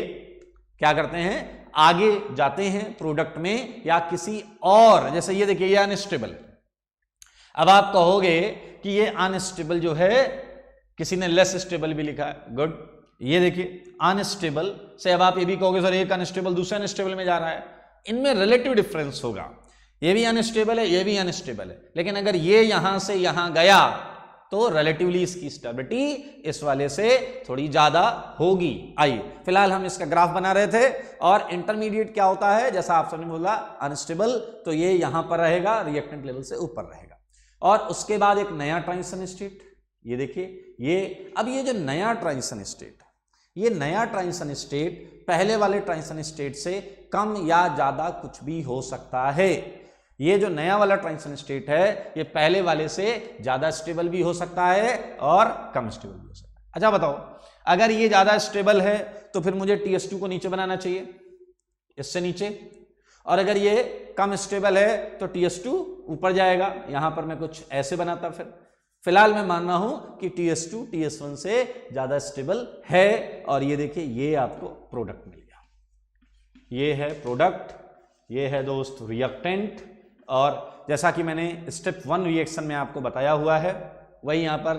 क्या करते हैं, आगे जाते हैं प्रोडक्ट में या किसी और, जैसे ये देखिए ये अनस्टेबल। अब आप कहोगे कि ये अनस्टेबल जो है, किसी ने लेस स्टेबल भी लिखा है, गुड। ये देखिए अनस्टेबल से अब आप ये भी कहोगे सर एक अनस्टेबल दूसरे अनस्टेबल में जा रहा है, इनमें रिलेटिव डिफरेंस होगा। ये भी अनस्टेबल है, ये भी अनस्टेबल है, लेकिन अगर ये यहां से यहां गया तो रिलेटिवली इसकी स्टेबिलिटी इस वाले से थोड़ी ज्यादा होगी। आइए फिलहाल हम इसका ग्राफ बना रहे थे। और इंटरमीडिएट क्या होता है, जैसा आप सबने बोला अनस्टेबल, तो ये यहां पर रहेगा, रिएक्टेंट लेवल से ऊपर रहेगा। और उसके बाद एक नया ट्रांजिशन स्टेट, ये देखिए ये, अब ये जो नया ट्रांजिशन स्टेट, ये नया ट्रांजिशन स्टेट पहले वाले ट्रांजिशन स्टेट से कम या ज्यादा कुछ भी हो सकता है। ये जो नया वाला ट्रांजिशन स्टेट है ये पहले वाले से ज्यादा स्टेबल भी हो सकता है और कम स्टेबल भी हो सकता है। अच्छा बताओ, अगर ये ज्यादा स्टेबल है तो फिर मुझे TS2 को नीचे बनाना चाहिए, इससे नीचे, और अगर ये कम स्टेबल है तो TS2 ऊपर जाएगा। यहां पर मैं कुछ ऐसे बनाता, फिलहाल मैं मान रहा हूं कि TS2 TS1 से ज्यादा स्टेबल है। और ये देखिए ये आपको प्रोडक्ट मिल गया, ये है प्रोडक्ट, ये है दोस्त रिएक्टेंट। और जैसा कि मैंने स्टेप 1 रिएक्शन में आपको बताया हुआ है वही यहां पर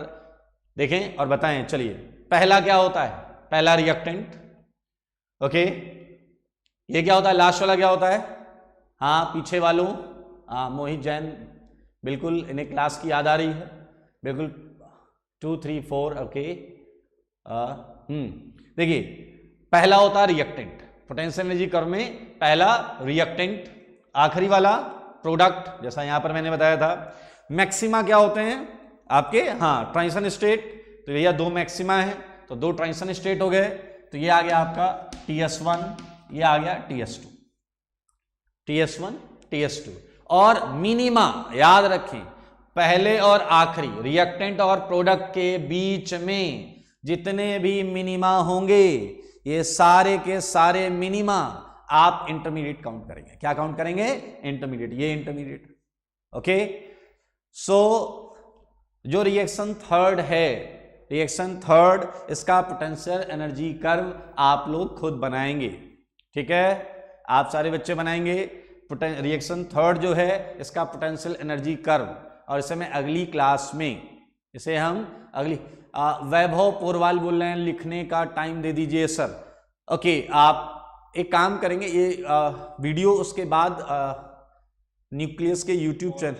देखें और बताएं। चलिए पहला क्या होता है, पहला रिएक्टेंट, ओके, ये क्या होता है, लास्ट वाला क्या होता है, हाँ पीछे वालों, हाँ मोहित जैन, बिल्कुल इन्हें क्लास की याद आ रही है, बिल्कुल 2 3 4, ओके। देखिए पहला होता है रिएक्टेंट, पोटेंशियल एनर्जी कर्व में पहला रिएक्टेंट, आखिरी वाला प्रोडक्ट, जैसा यहां पर मैंने बताया था। मैक्सिमा क्या होते हैं आपके, हाँ ट्रांजिशन स्टेट, तो भैया 2 मैक्सिमा है तो 2 ट्रांजिशन स्टेट हो गए, तो ये आ गया आपका TS1, ये आ गया TS2, TS1 TS2। और मिनिमा याद रखें, पहले और आखिरी रिएक्टेंट और प्रोडक्ट के बीच में जितने भी मिनिमा होंगे ये सारे के सारे मिनिमा आप इंटरमीडिएट काउंट करेंगे। क्या काउंट करेंगे, इंटरमीडिएट, ये इंटरमीडिएट, ओके। सो जो रिएक्शन थर्ड है, रिएक्शन थर्ड, इसका पोटेंशियल एनर्जी कर्व आप लोग खुद बनाएंगे, ठीक है, आप सारे बच्चे बनाएंगे। रिएक्शन थर्ड जो है इसका पोटेंशियल एनर्जी कर्व, और इसे मैं अगली क्लास में, इसे हम अगली, वैभव पोरवाल बोल रहे हैं लिखने का टाइम दे दीजिए सर, ओके। आप एक काम करेंगे, ये वीडियो उसके बाद न्यूक्लियस के यूट्यूब चैनल,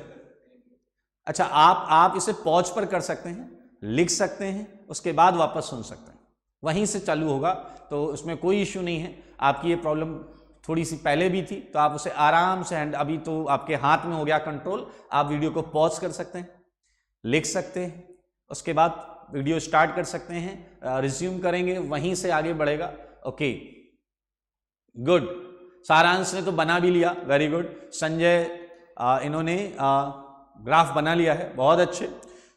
अच्छा आप इसे पॉज पर कर सकते हैं, लिख सकते हैं, उसके बाद वापस सुन सकते हैं, वहीं से चालू होगा, तो उसमें कोई इश्यू नहीं है। आपकी ये प्रॉब्लम थोड़ी सी पहले भी थी तो आप उसे आराम से अभी तो आपके हाथ में हो गया कंट्रोल, आप वीडियो को पॉज कर सकते हैं, लिख सकते हैं, उसके बाद वीडियो स्टार्ट कर सकते हैं, रिज्यूम करेंगे, वहीं से आगे बढ़ेगा। ओके गुड, सारांश ने तो बना भी लिया, वेरी गुड। संजय इन्होंने ग्राफ बना लिया है, बहुत अच्छे।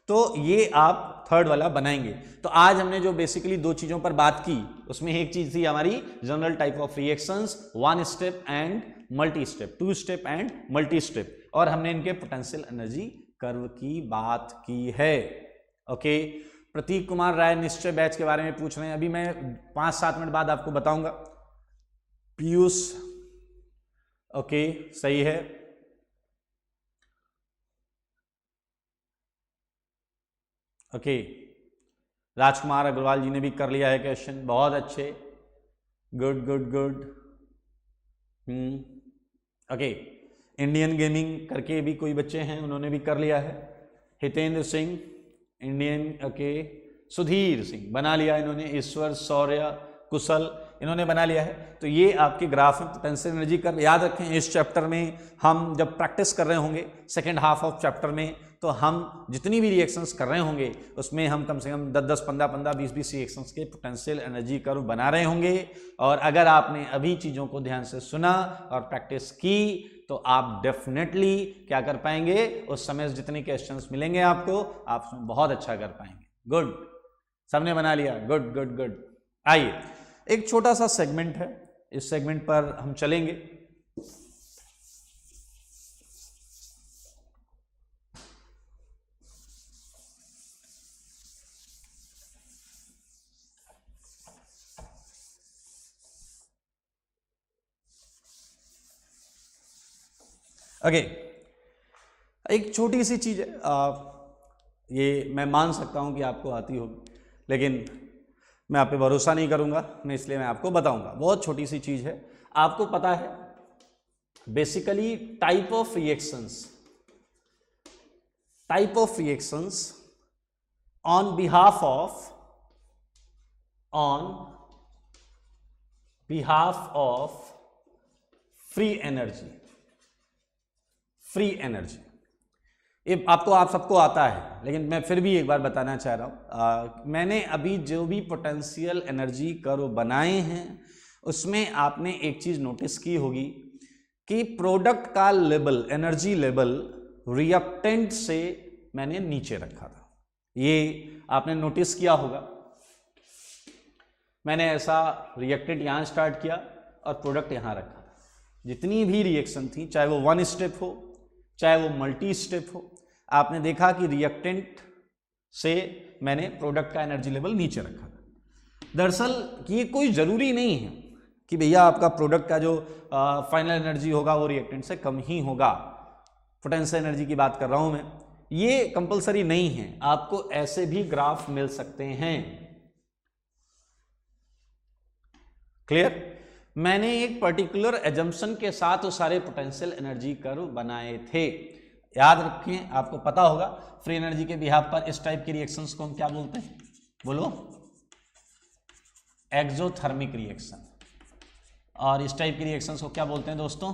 तो ये आप थर्ड वाला बनाएंगे। तो आज हमने जो बेसिकली दो चीजों पर बात की, उसमें एक चीज थी हमारी general type of reactions, one step and multi step, two step and multi step, और हमने इनके पोटेंशियल एनर्जी कर्व की बात की है। ओके, प्रतीक कुमार राय निश्चय बैच के बारे में पूछ रहे हैं, अभी मैं 5-7 मिनट बाद आपको बताऊंगा। पीयूष, ओके सही है। ओके, राजकुमार अग्रवाल जी ने भी कर लिया है क्वेश्चन, बहुत अच्छे, good good good. Okay, Indian gaming करके भी कोई बच्चे हैं, उन्होंने भी कर लिया है। हितेंद्र सिंह इंडियन, ओके, सुधीर सिंह बना लिया इन्होंने, ईश्वर, शौर्य, कुशल, इन्होंने बना लिया है। तो ये आपके ग्राफ में पोटेंशियल एनर्जी कर्व। याद रखें इस चैप्टर में हम जब प्रैक्टिस कर रहे होंगे सेकेंड हाफ ऑफ चैप्टर में, तो हम जितनी भी रिएक्शंस कर रहे होंगे उसमें हम कम से कम 10-10, 15-15, 20-20 रिएक्शंस के पोटेंशियल एनर्जी कर्व बना रहे होंगे। और अगर आपने अभी चीज़ों को ध्यान से सुना और प्रैक्टिस की तो आप डेफिनेटली क्या कर पाएंगे, उस समय जितने क्वेश्चंस मिलेंगे आपको, आप उसमें बहुत अच्छा कर पाएंगे। गुड, सबने बना लिया, गुड गुड गुड। आइए, एक छोटा सा सेगमेंट है, इस सेगमेंट पर हम चलेंगे। ओके, एक छोटी सी चीज है, ये मैं मान सकता हूं कि आपको आती होगी, लेकिन मैं आप पे भरोसा नहीं करूंगा, मैं इसलिए मैं आपको बताऊंगा। बहुत छोटी सी चीज है, आपको पता है basically type of reactions on behalf of free energy, ये आप सबको आता है, लेकिन मैं फिर भी एक बार बताना चाह रहा हूं। मैंने अभी जो भी पोटेंशियल एनर्जी कर्व बनाए हैं उसमें आपने एक चीज नोटिस की होगी कि प्रोडक्ट का लेवल, एनर्जी लेवल रिएक्टेंट से मैंने नीचे रखा था। ये आपने नोटिस किया होगा, मैंने ऐसा रिएक्टेंट यहां स्टार्ट किया और प्रोडक्ट यहां रखा था। जितनी भी रिएक्शन थी, चाहे वो वन स्टेप हो चाहे वो मल्टी स्टेप हो, आपने देखा कि रिएक्टेंट से मैंने प्रोडक्ट का एनर्जी लेवल नीचे रखा था। दरअसल ये कोई जरूरी नहीं है कि भैया आपका प्रोडक्ट का जो फाइनल एनर्जी होगा वो रिएक्टेंट से कम ही होगा। पोटेंशियल एनर्जी की बात कर रहा हूं मैं, ये कंपलसरी नहीं है, आपको ऐसे भी ग्राफ मिल सकते हैं। क्लियर? मैंने एक पर्टिकुलर एजम्पशन के साथ वो सारे पोटेंशियल एनर्जी कर्व बनाए थे। याद रखें, आपको पता होगा फ्री एनर्जी के बिहाफ पर इस टाइप की रिएक्शंस को हम क्या बोलते हैं, बोलो? Exothermic reaction. और इस टाइप की रिएक्शंस को क्या बोलते हैं दोस्तों?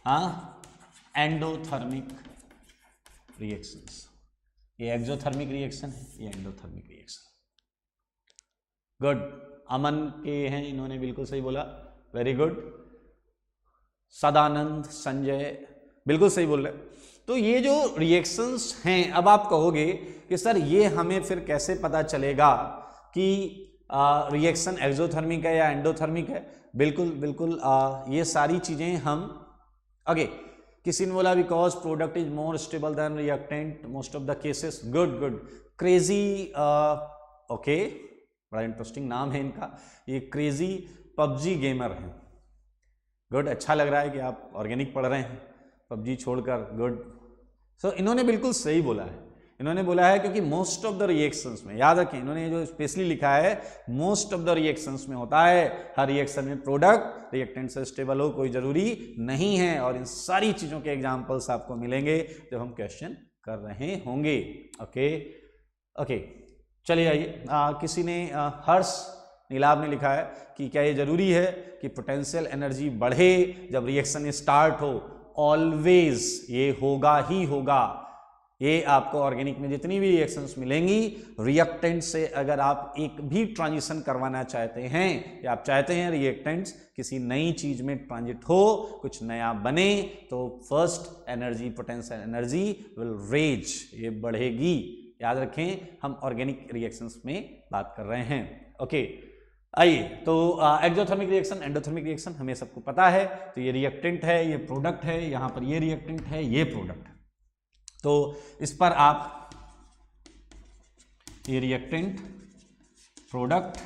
हाँ, एंडोथर्मिक रिएक्शंस। ये एक्सोथर्मिक रिएक्शन है, ये एंडोथर्मिक रिएक्शन। गुड, अमन के हैं, इन्होंने बिल्कुल सही बोला, वेरी गुड। सदानंद, संजय बिल्कुल सही बोल रहे। तो ये जो रिएक्शंस हैं, अब आप कहोगे कि सर ये हमें फिर कैसे पता चलेगा कि रिएक्शन एक्सोथर्मिक है या एंडोथर्मिक है? बिल्कुल बिल्कुल, ये सारी चीजें हम आगे, किसी ने बोला because product is more stable then reactant most of the cases. Good good, crazy, okay, बड़ा इंटरेस्टिंग नाम है इनका, ये क्रेजी पबजी गेमर हैं। गुड, अच्छा लग रहा है कि आप ऑर्गेनिक पढ़ रहे हैं पबजी छोड़कर, गुड। सो इन्होंने बिल्कुल सही बोला है, इन्होंने बोला है क्योंकि मोस्ट ऑफ द रिएक्शंस में, याद रखें इन्होंने जो स्पेशली लिखा है मोस्ट ऑफ द रिएक्शंस में होता है, हर रिएक्शन में प्रोडक्ट रिएक्टेंट से स्टेबल हो कोई जरूरी नहीं है। और इन सारी चीजों के एग्जांपल्स आपको मिलेंगे जब हम क्वेश्चन कर रहे होंगे। ओके ओके, चलिए आइए, किसी ने हर्ष नीलाभ ने लिखा है कि क्या ये जरूरी है कि पोटेंशियल एनर्जी बढ़े जब रिएक्शन स्टार्ट हो? ऑलवेज, ये होगा ही होगा। ये आपको ऑर्गेनिक में जितनी भी रिएक्शंस मिलेंगी, रिएक्टेंट से अगर आप एक भी ट्रांजिशन करवाना चाहते हैं या आप चाहते हैं रिएक्टेंट्स किसी नई चीज में ट्रांजिट हो, कुछ नया बने, तो first energy potential energy will raise, ये बढ़ेगी। याद रखें हम ऑर्गेनिक रिएक्शंस में बात कर रहे हैं। ओके, आइए तो एक्सोथर्मिक रिएक्शन, एंडोथर्मिक रिएक्शन हमें सबको पता है। तो ये रिएक्टेंट है, ये प्रोडक्ट है, यहां पर ये रिएक्टेंट है, ये प्रोडक्ट है। तो इस पर आप ये रिएक्टेंट, प्रोडक्ट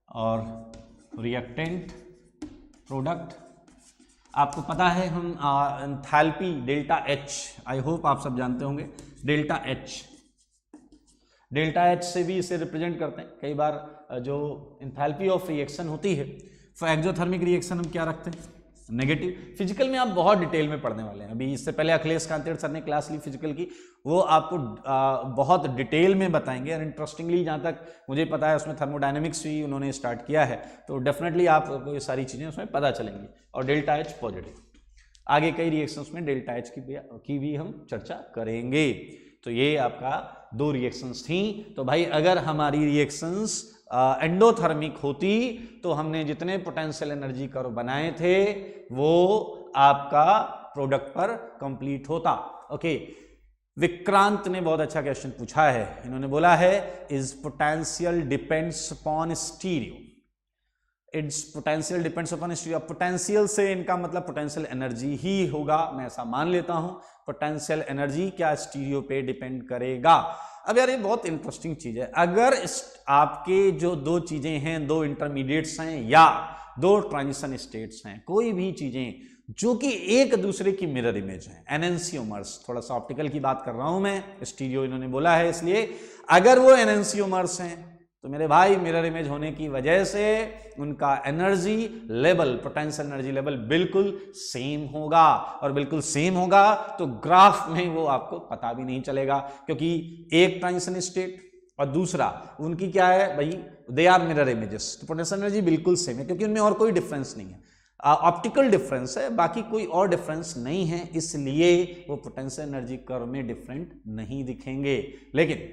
और रिएक्टेंट, प्रोडक्ट, आपको पता है हम enthalpy delta H, I hope आप सब जानते होंगे, डेल्टा एच से भी इसे रिप्रेजेंट करते हैं। कई बार जो एंथैल्पी ऑफ रिएक्शन होती है, फॉर एक्सोथर्मिक रिएक्शन हम क्या रखते हैं, नेगेटिव। फिजिकल में आप बहुत डिटेल में पढ़ने वाले हैं। अभी इससे पहले अखिलेश कांतेड़ सर ने क्लास ली फिजिकल की, वो आपको बहुत डिटेल में बताएंगे। और इंटरेस्टिंगली जहाँ तक मुझे पता है उसमें थर्मोडायनेमिक्स भी उन्होंने स्टार्ट किया है, तो डेफिनेटली आपको ये सारी चीज़ें उसमें पता चलेंगी। और डेल्टा एच पॉजिटिव, आगे कई रिएक्शंस में डेल्टा एच की भी हम चर्चा करेंगे। तो ये आपका दो रिएक्शंस थी। तो भाई अगर हमारी रिएक्शंस एंडोथर्मिक होती तो हमने जितने पोटेंशियल एनर्जी कर्व बनाए थे वो आपका प्रोडक्ट पर कंप्लीट होता। ओके, विक्रांत ने बहुत अच्छा क्वेश्चन पूछा है। इन्होंने बोला है is potential depends upon stereo, it's potential depends upon stereo. Potential से इनका मतलब पोटेंशियल एनर्जी ही होगा, मैं ऐसा मान लेता हूं। पोटेंशियल एनर्जी क्या स्टीरियो पे डिपेंड करेगा। अब यार ये बहुत इंटरेस्टिंग चीज है। अगर आपके जो दो चीजें हैं, दो इंटरमीडिएट्स हैं या दो ट्रांजिशन स्टेट्स हैं, कोई भी चीजें जो कि एक दूसरे की मिरर इमेज है, एनेंसियोमर्स, थोड़ा सा ऑप्टिकल की बात कर रहा हूं मैं, स्टीरियो इन्होंने बोला है इसलिए, अगर वो एनेंसियोमर्स हैं तो मेरे भाई मिरर इमेज होने की वजह से उनका energy level, potential energy level बिल्कुल सेम होगा। और बिल्कुल सेम होगा तो ग्राफ में वो आपको पता भी नहीं चलेगा, क्योंकि एक ट्रांजिशन स्टेट और दूसरा उनकी क्या है भाई, दे आर मिरर इमेजेस, तो पोटेंशियल एनर्जी बिल्कुल सेम है, क्योंकि उनमें और कोई डिफरेंस नहीं है। ऑप्टिकल डिफरेंस है, बाकी कोई और डिफरेंस नहीं है, इसलिए वो पोटेंशियल एनर्जी कर्व में डिफरेंट नहीं दिखेंगे। लेकिन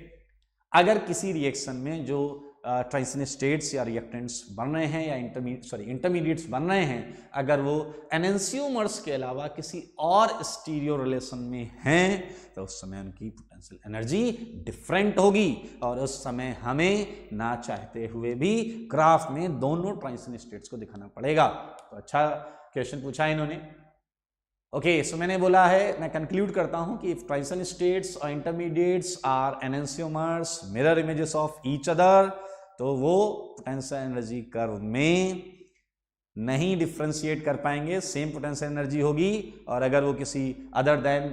अगर किसी रिएक्शन में जो ट्रांजिशन स्टेट्स या रिएक्टेंट्स बन रहे हैं या इंटरमीडिएट्स बन रहे हैं, अगर वो एनेंसियोमर्स के अलावा किसी और स्टीरियो रिलेशन में हैं तो उस समय उनकी पोटेंशियल एनर्जी डिफरेंट होगी। और उस समय हमें ना चाहते हुए भी ग्राफ में दोनों ट्रांजिशन स्टेट्स को दिखाना पड़ेगा। तो अच्छा क्वेश्चन पूछा है इन्होंने। ओके, सो मैंने बोला है, मैं कंक्लूड करता हूं कि इफ ट्रांजिशन स्टेट्स और intermediates are enantiomers, mirror images of each other, तो वो पोटेंशियल एनर्जी कर्व में नहीं डिफ्रेंशिएट कर पाएंगे, सेम पोटेंशियल एनर्जी होगी। और अगर वो किसी अदर देन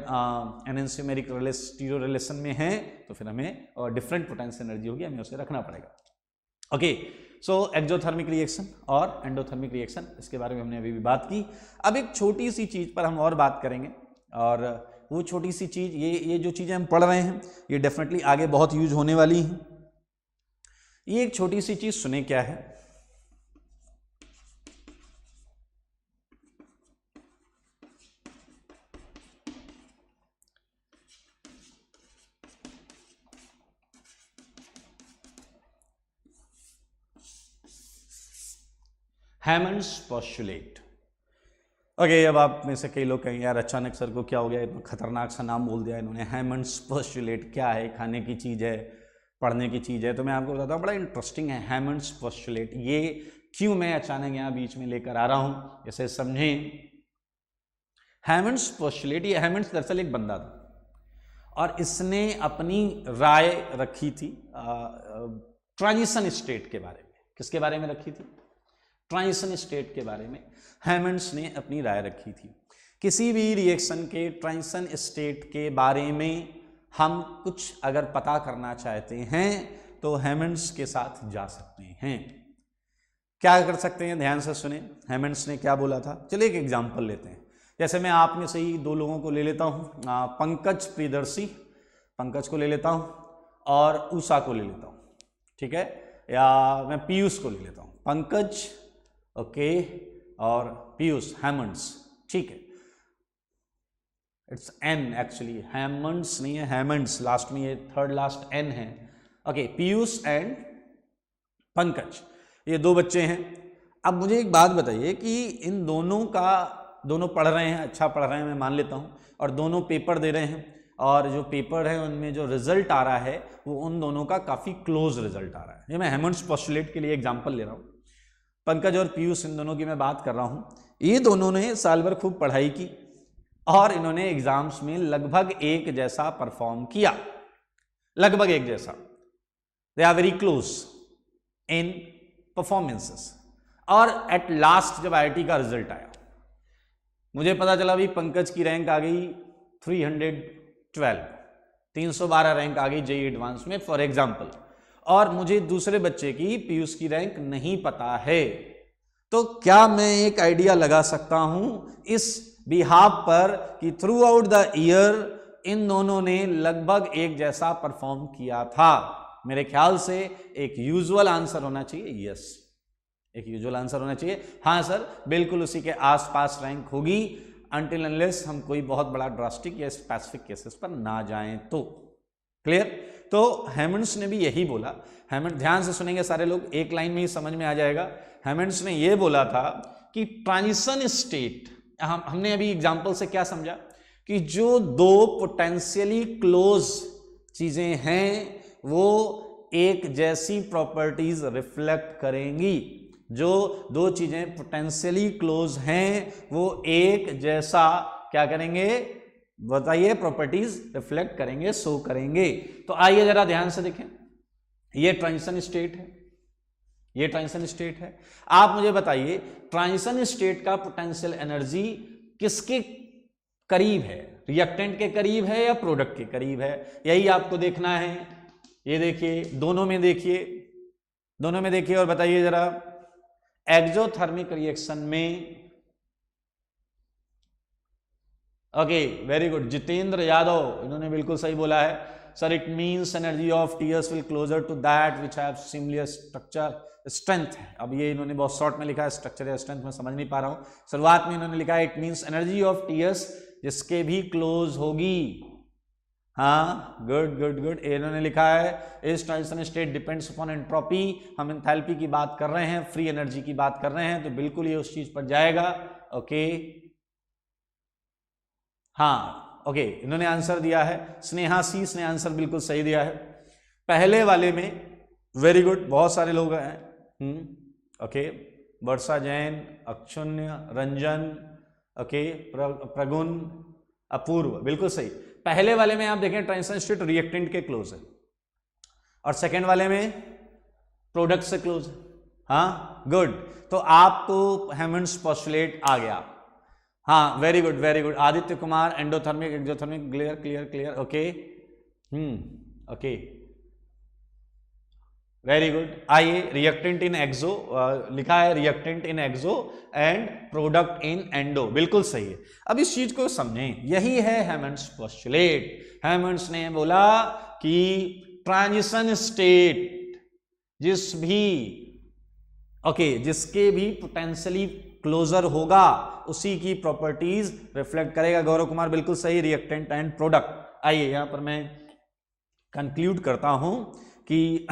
एनेंसियोमेरिक स्टीरियो रिलेशन में है तो फिर हमें डिफरेंट पोटेंशियल एनर्जी होगी, हमें उसे रखना पड़ेगा। ओके, सो एक्सोथर्मिक रिएक्शन और एंडोथर्मिक रिएक्शन, इसके बारे में हमने अभी भी बात की। अब एक छोटी सी चीज पर हम और बात करेंगे, और वो छोटी सी चीज, ये जो चीजें हम पढ़ रहे हैं ये डेफिनेटली आगे बहुत यूज होने वाली हैं। ये एक छोटी सी चीज सुने क्या है, हैमंड्स पोस्टुलेट। ओके, अब आप में से कई लोग कहेंगे यार अचानक सर को क्या हो गया, इतना खतरनाक सा नाम बोल दिया इन्होंने, हैमंड्स पोस्टुलेट क्या है, खाने की चीज़ है, पढ़ने की चीज़ है? तो मैं आपको बताता हूँ, बड़ा इंटरेस्टिंग है हैमंड्स पोस्टुलेट। ये क्यों मैं अचानक यहाँ बीच में लेकर आ रहा हूँ, इसे समझें। हैमंड्स पोस्टुलेट, ये हैमंड्स दरअसल एक बंदा था और इसने अपनी राय रखी थी ट्रांजिशन स्टेट के बारे में। किसके बारे में रखी थी? ट्रांजिशन स्टेट के बारे में हैमंड्स ने अपनी राय रखी थी। किसी भी रिएक्शन के ट्रांजिशन स्टेट के बारे में हम कुछ अगर पता करना चाहते हैं तो हैमंड्स के साथ जा सकते हैं। क्या कर सकते हैं, ध्यान से सुने, हैमंड्स ने क्या बोला था। चलिए एक एग्जांपल लेते हैं। जैसे मैं आप में से ही दो लोगों को ले लेता हूँ, पंकज प्रियदर्शी, पंकज को ले लेता हूँ और उषा को ले लेता हूँ, ठीक है, या मैं पीयूष को ले लेता हूँ। पंकज ओके और पीयूष हैमंड्स, ठीक है। इट्स एन एक्चुअली, हैमंड्स नहीं है, हैमंड्स लास्ट में, ये थर्ड लास्ट एन है। ओके, पीयूष एंड पंकज, ये दो बच्चे हैं। अब मुझे एक बात बताइए कि इन दोनों का, दोनों पढ़ रहे हैं, अच्छा पढ़ रहे हैं मैं मान लेता हूँ, और दोनों पेपर दे रहे हैं, और जो पेपर है उनमें जो रिजल्ट आ रहा है वो उन दोनों का काफ़ी क्लोज रिजल्ट आ रहा है। ये मैं हेमंड्स पोस्टुलेट के लिए एग्जांपल ले रहा हूँ। पंकज और पीयूष, इन दोनों की मैं बात कर रहा हूँ। ये दोनों ने साल भर खूब पढ़ाई की और इन्होंने एग्जाम्स में लगभग एक जैसा परफॉर्म किया, लगभग एक जैसा। They are very close in performances. और एट लास्ट जब IIT का रिजल्ट आया, मुझे पता चला भी पंकज की रैंक आ गई 312 रैंक आ गई JEE एडवांस में फॉर एग्जाम्पल, और मुझे दूसरे बच्चे की, पीयूष की रैंक नहीं पता है। तो क्या मैं एक आइडिया लगा सकता हूं इस बिहाफ पर कि through out the year in दोनों ने लगभग एक जैसा परफॉर्म किया था? मेरे ख्याल से एक यूजुअल आंसर होना चाहिए, यस, एक यूजुअल आंसर होना चाहिए, हाँ सर बिल्कुल उसी के आसपास रैंक होगी, अनटिल अनलेस हम कोई बहुत बड़ा ड्रास्टिक या स्पेसिफिक केसेस पर ना जाएं तो। क्लियर? तो हेमंड्स ने भी यही बोला। हेमंड, ध्यान से सुनेंगे सारे लोग, एक लाइन में ही समझ में आ जाएगा। हेमंड्स ने ये बोला था कि ट्रांजिशन स्टेट, हमने अभी एग्जांपल से क्या समझा कि जो दो पोटेंशियली क्लोज चीजें हैं वो एक जैसी प्रॉपर्टीज रिफ्लेक्ट करेंगी। जो दो चीजें पोटेंशियली क्लोज हैं वो एक जैसा क्या करेंगे, बताइए, प्रॉपर्टीज रिफ्लेक्ट करेंगे, शो करेंगे। तो आइए जरा ध्यान से देखें, ये ट्रांजिशन स्टेट है, ये ट्रांजिशन स्टेट है। आप मुझे बताइए ट्रांजिशन स्टेट का पोटेंशियल एनर्जी किसके करीब है? रिएक्टेंट के करीब है या प्रोडक्ट के करीब है? यही आपको देखना है। ये देखिए, दोनों में देखिए, दोनों में देखिए और बताइए जरा। एक्सोथर्मिक रिएक्शन में, okay very good, Jitendra Yadav, इन्होंने बिल्कुल सही बोला है sir, it means energy of TS will closer to that which have similar structure strength है। अब ये इन्होंने बहुत शॉर्ट में लिखा है, स्ट्रक्चर या स्ट्रेंथ में समझ नहीं पा रहा हूं। शुरुआत में इन्होंने लिखा है it means energy of TS जिसके भी क्लोज होगी। हाँ, गुड गुड गुड। इन्होंने लिखा है इस transition state depends upon entropy. हम एंथैल्पी की बात कर रहे हैं, फ्री एनर्जी की बात कर रहे हैं, तो बिल्कुल ये उस चीज पर जाएगा। ओके, हाँ ओके, इन्होंने आंसर दिया है। स्नेहा सी ने आंसर बिल्कुल सही दिया है पहले वाले में। वेरी गुड, बहुत सारे लोग हैं। ओके, वर्षा जैन, अक्षुण्य, रंजन, ओके, प्रगुण, अपूर्व, बिल्कुल सही। पहले वाले में आप देखें ट्रांजिशन स्टेट रिएक्टेंट के क्लोज है, और सेकेंड वाले में प्रोडक्ट से क्लोज है। हाँ गुड, तो आपको हेमंड्स पोस्टुलेट आ गया। हाँ very good very good. Aditya Kumar, endothermic, exothermic, clear clear clear, okay okay very good. आइए, रिएक्टेंट इन एक्सो लिखा है, reactant in exo and product in endo, बिल्कुल सही है। अब इस चीज को समझें, यही है हेमंड्स पोस्टुलेट। हेमंड्स ने बोला कि ट्रांजिशन स्टेट जिस भी जिसके भी पोटेंशियली क्लोजर होगा उसी की प्रॉपर्टीज रिफ्लेक्ट करेगा। गौरव कुमार बिल्कुल सही, रिएक्टेंट एंड प्रोडक्ट। आइए यहां पर मैं कंक्लूड करता हूं कि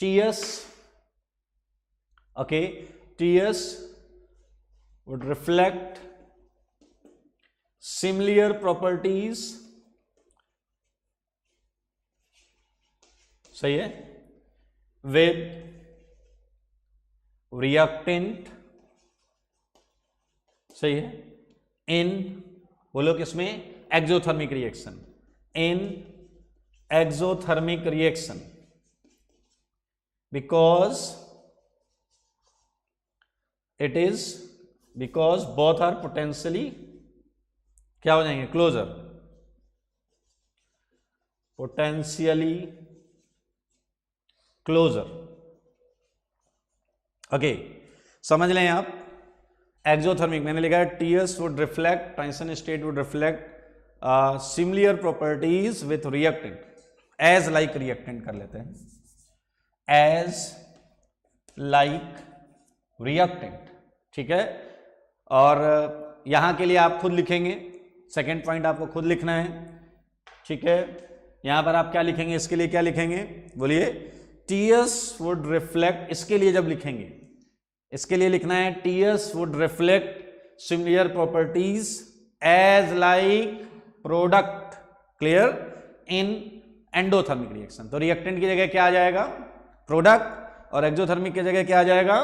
TS would reflect similar properties, सही है, with reactant, सही है, in, बोलो किसमें, exothermic reaction, in exothermic reaction, because both are potentially क्या हो जाएंगे, क्लोजर, पोटेंशियली क्लोजर। ओके, समझ लें आप। एक्सोथर्मिक मैंने लिखा है TS would reflect, transition state would reflect similar properties with reactant, as like reactant कर लेते हैं, as like reactant, ठीक है। और यहां के लिए आप खुद लिखेंगे सेकेंड पॉइंट आपको खुद लिखना है, ठीक है। यहां पर आप क्या लिखेंगे, इसके लिए क्या लिखेंगे, बोलिए, टीयर्स वुड रिफ्लेक्ट, इसके लिए जब लिखेंगे, इसके लिए लिखना है TS would reflect similar properties as like product, clear, in endothermic reaction. तो रिएक्टेंट की जगह क्या आ जाएगा, प्रोडक्ट, और एक्सोथर्मिक की जगह क्या आ जाएगा,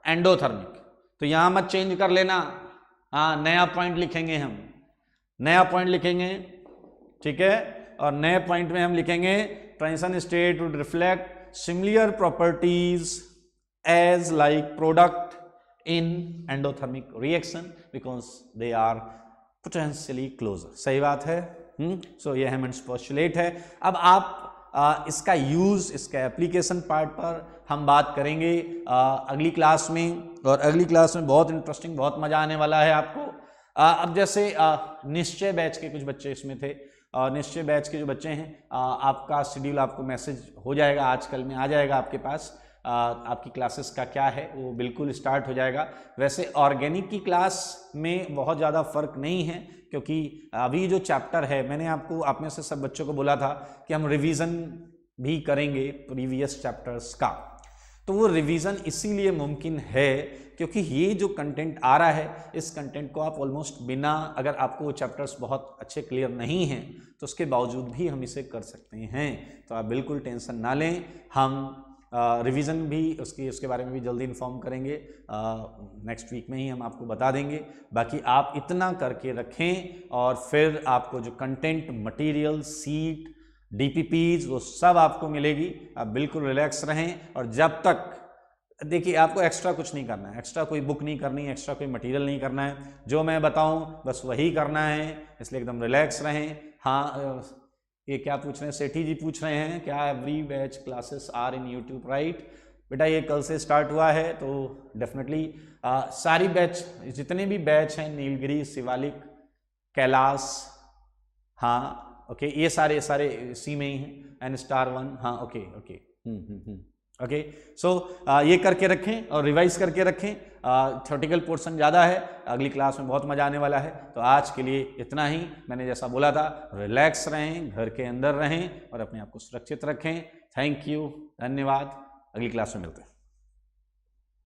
एंडोथर्मिक। तो यहां मत चेंज कर लेना, हाँ नया पॉइंट लिखेंगे हम, नया पॉइंट लिखेंगे, ठीक है। और नए पॉइंट में हम लिखेंगे transition state would reflect similar properties as like product in endothermic reaction because they are potentially closer. सही बात है। सो ये हेमंड्स पोस्टुलेट है। अब आप इसका यूज, इसका एप्लीकेशन पार्ट पर हम बात करेंगे अगली क्लास में, और अगली क्लास में बहुत इंटरेस्टिंग, बहुत मजा आने वाला है आपको। अब जैसे निश्चय बैच के कुछ बच्चे इसमें थे, निश्चय बैच के जो बच्चे हैं, आपका शेड्यूल आपको मैसेज हो जाएगा, आजकल में आ जाएगा आपके पास, आपकी क्लासेस का क्या है वो बिल्कुल स्टार्ट हो जाएगा। वैसे ऑर्गेनिक की क्लास में बहुत ज़्यादा फर्क नहीं है, क्योंकि अभी जो चैप्टर है, मैंने आपको, आप में से सब बच्चों को बोला था कि हम रिवीजन भी करेंगे प्रीवियस चैप्टर्स का। तो वो रिवीजन इसीलिए मुमकिन है क्योंकि ये जो कंटेंट आ रहा है, इस कंटेंट को आप ऑलमोस्ट बिना, अगर आपको वो चैप्टर्स बहुत अच्छे क्लियर नहीं हैं तो उसके बावजूद भी हम इसे कर सकते हैं। तो आप बिल्कुल टेंशन ना लें, हम रिवीजन भी उसके बारे में भी जल्दी इन्फॉर्म करेंगे, नेक्स्ट वीक में ही हम आपको बता देंगे। बाकी आप इतना करके रखें और फिर आपको जो कंटेंट, मटेरियल, सीट, DPPs वो सब आपको मिलेगी। आप बिल्कुल रिलैक्स रहें, और जब तक, देखिए आपको एक्स्ट्रा कुछ नहीं करना है, एक्स्ट्रा कोई बुक नहीं करनी है, एक्स्ट्रा कोई मटेरियल नहीं करना है, जो मैं बताऊं बस वही करना है, इसलिए एकदम रिलैक्स रहें। हाँ, ये क्या पूछ रहे हैं, सेठी जी पूछ रहे हैं, क्या every batch classes are in YouTube, right? बेटा ये कल से स्टार्ट हुआ है, तो डेफिनेटली सारी बैच, जितने भी बैच हैं, नीलगिरी, शिवालिक, कैलाश, हाँ ओके, ये सारे इसी में ही हैं, N*1, हाँ ओके ओके ओके। सो ये करके रखें और रिवाइज करके रखें। थ्योरेटिकल पोर्शन ज़्यादा है, अगली क्लास में बहुत मज़ा आने वाला है। तो आज के लिए इतना ही। मैंने जैसा बोला था, रिलैक्स रहें, घर के अंदर रहें और अपने आप को सुरक्षित रखें। थैंक यू, धन्यवाद। अगली क्लास में मिलते हैं।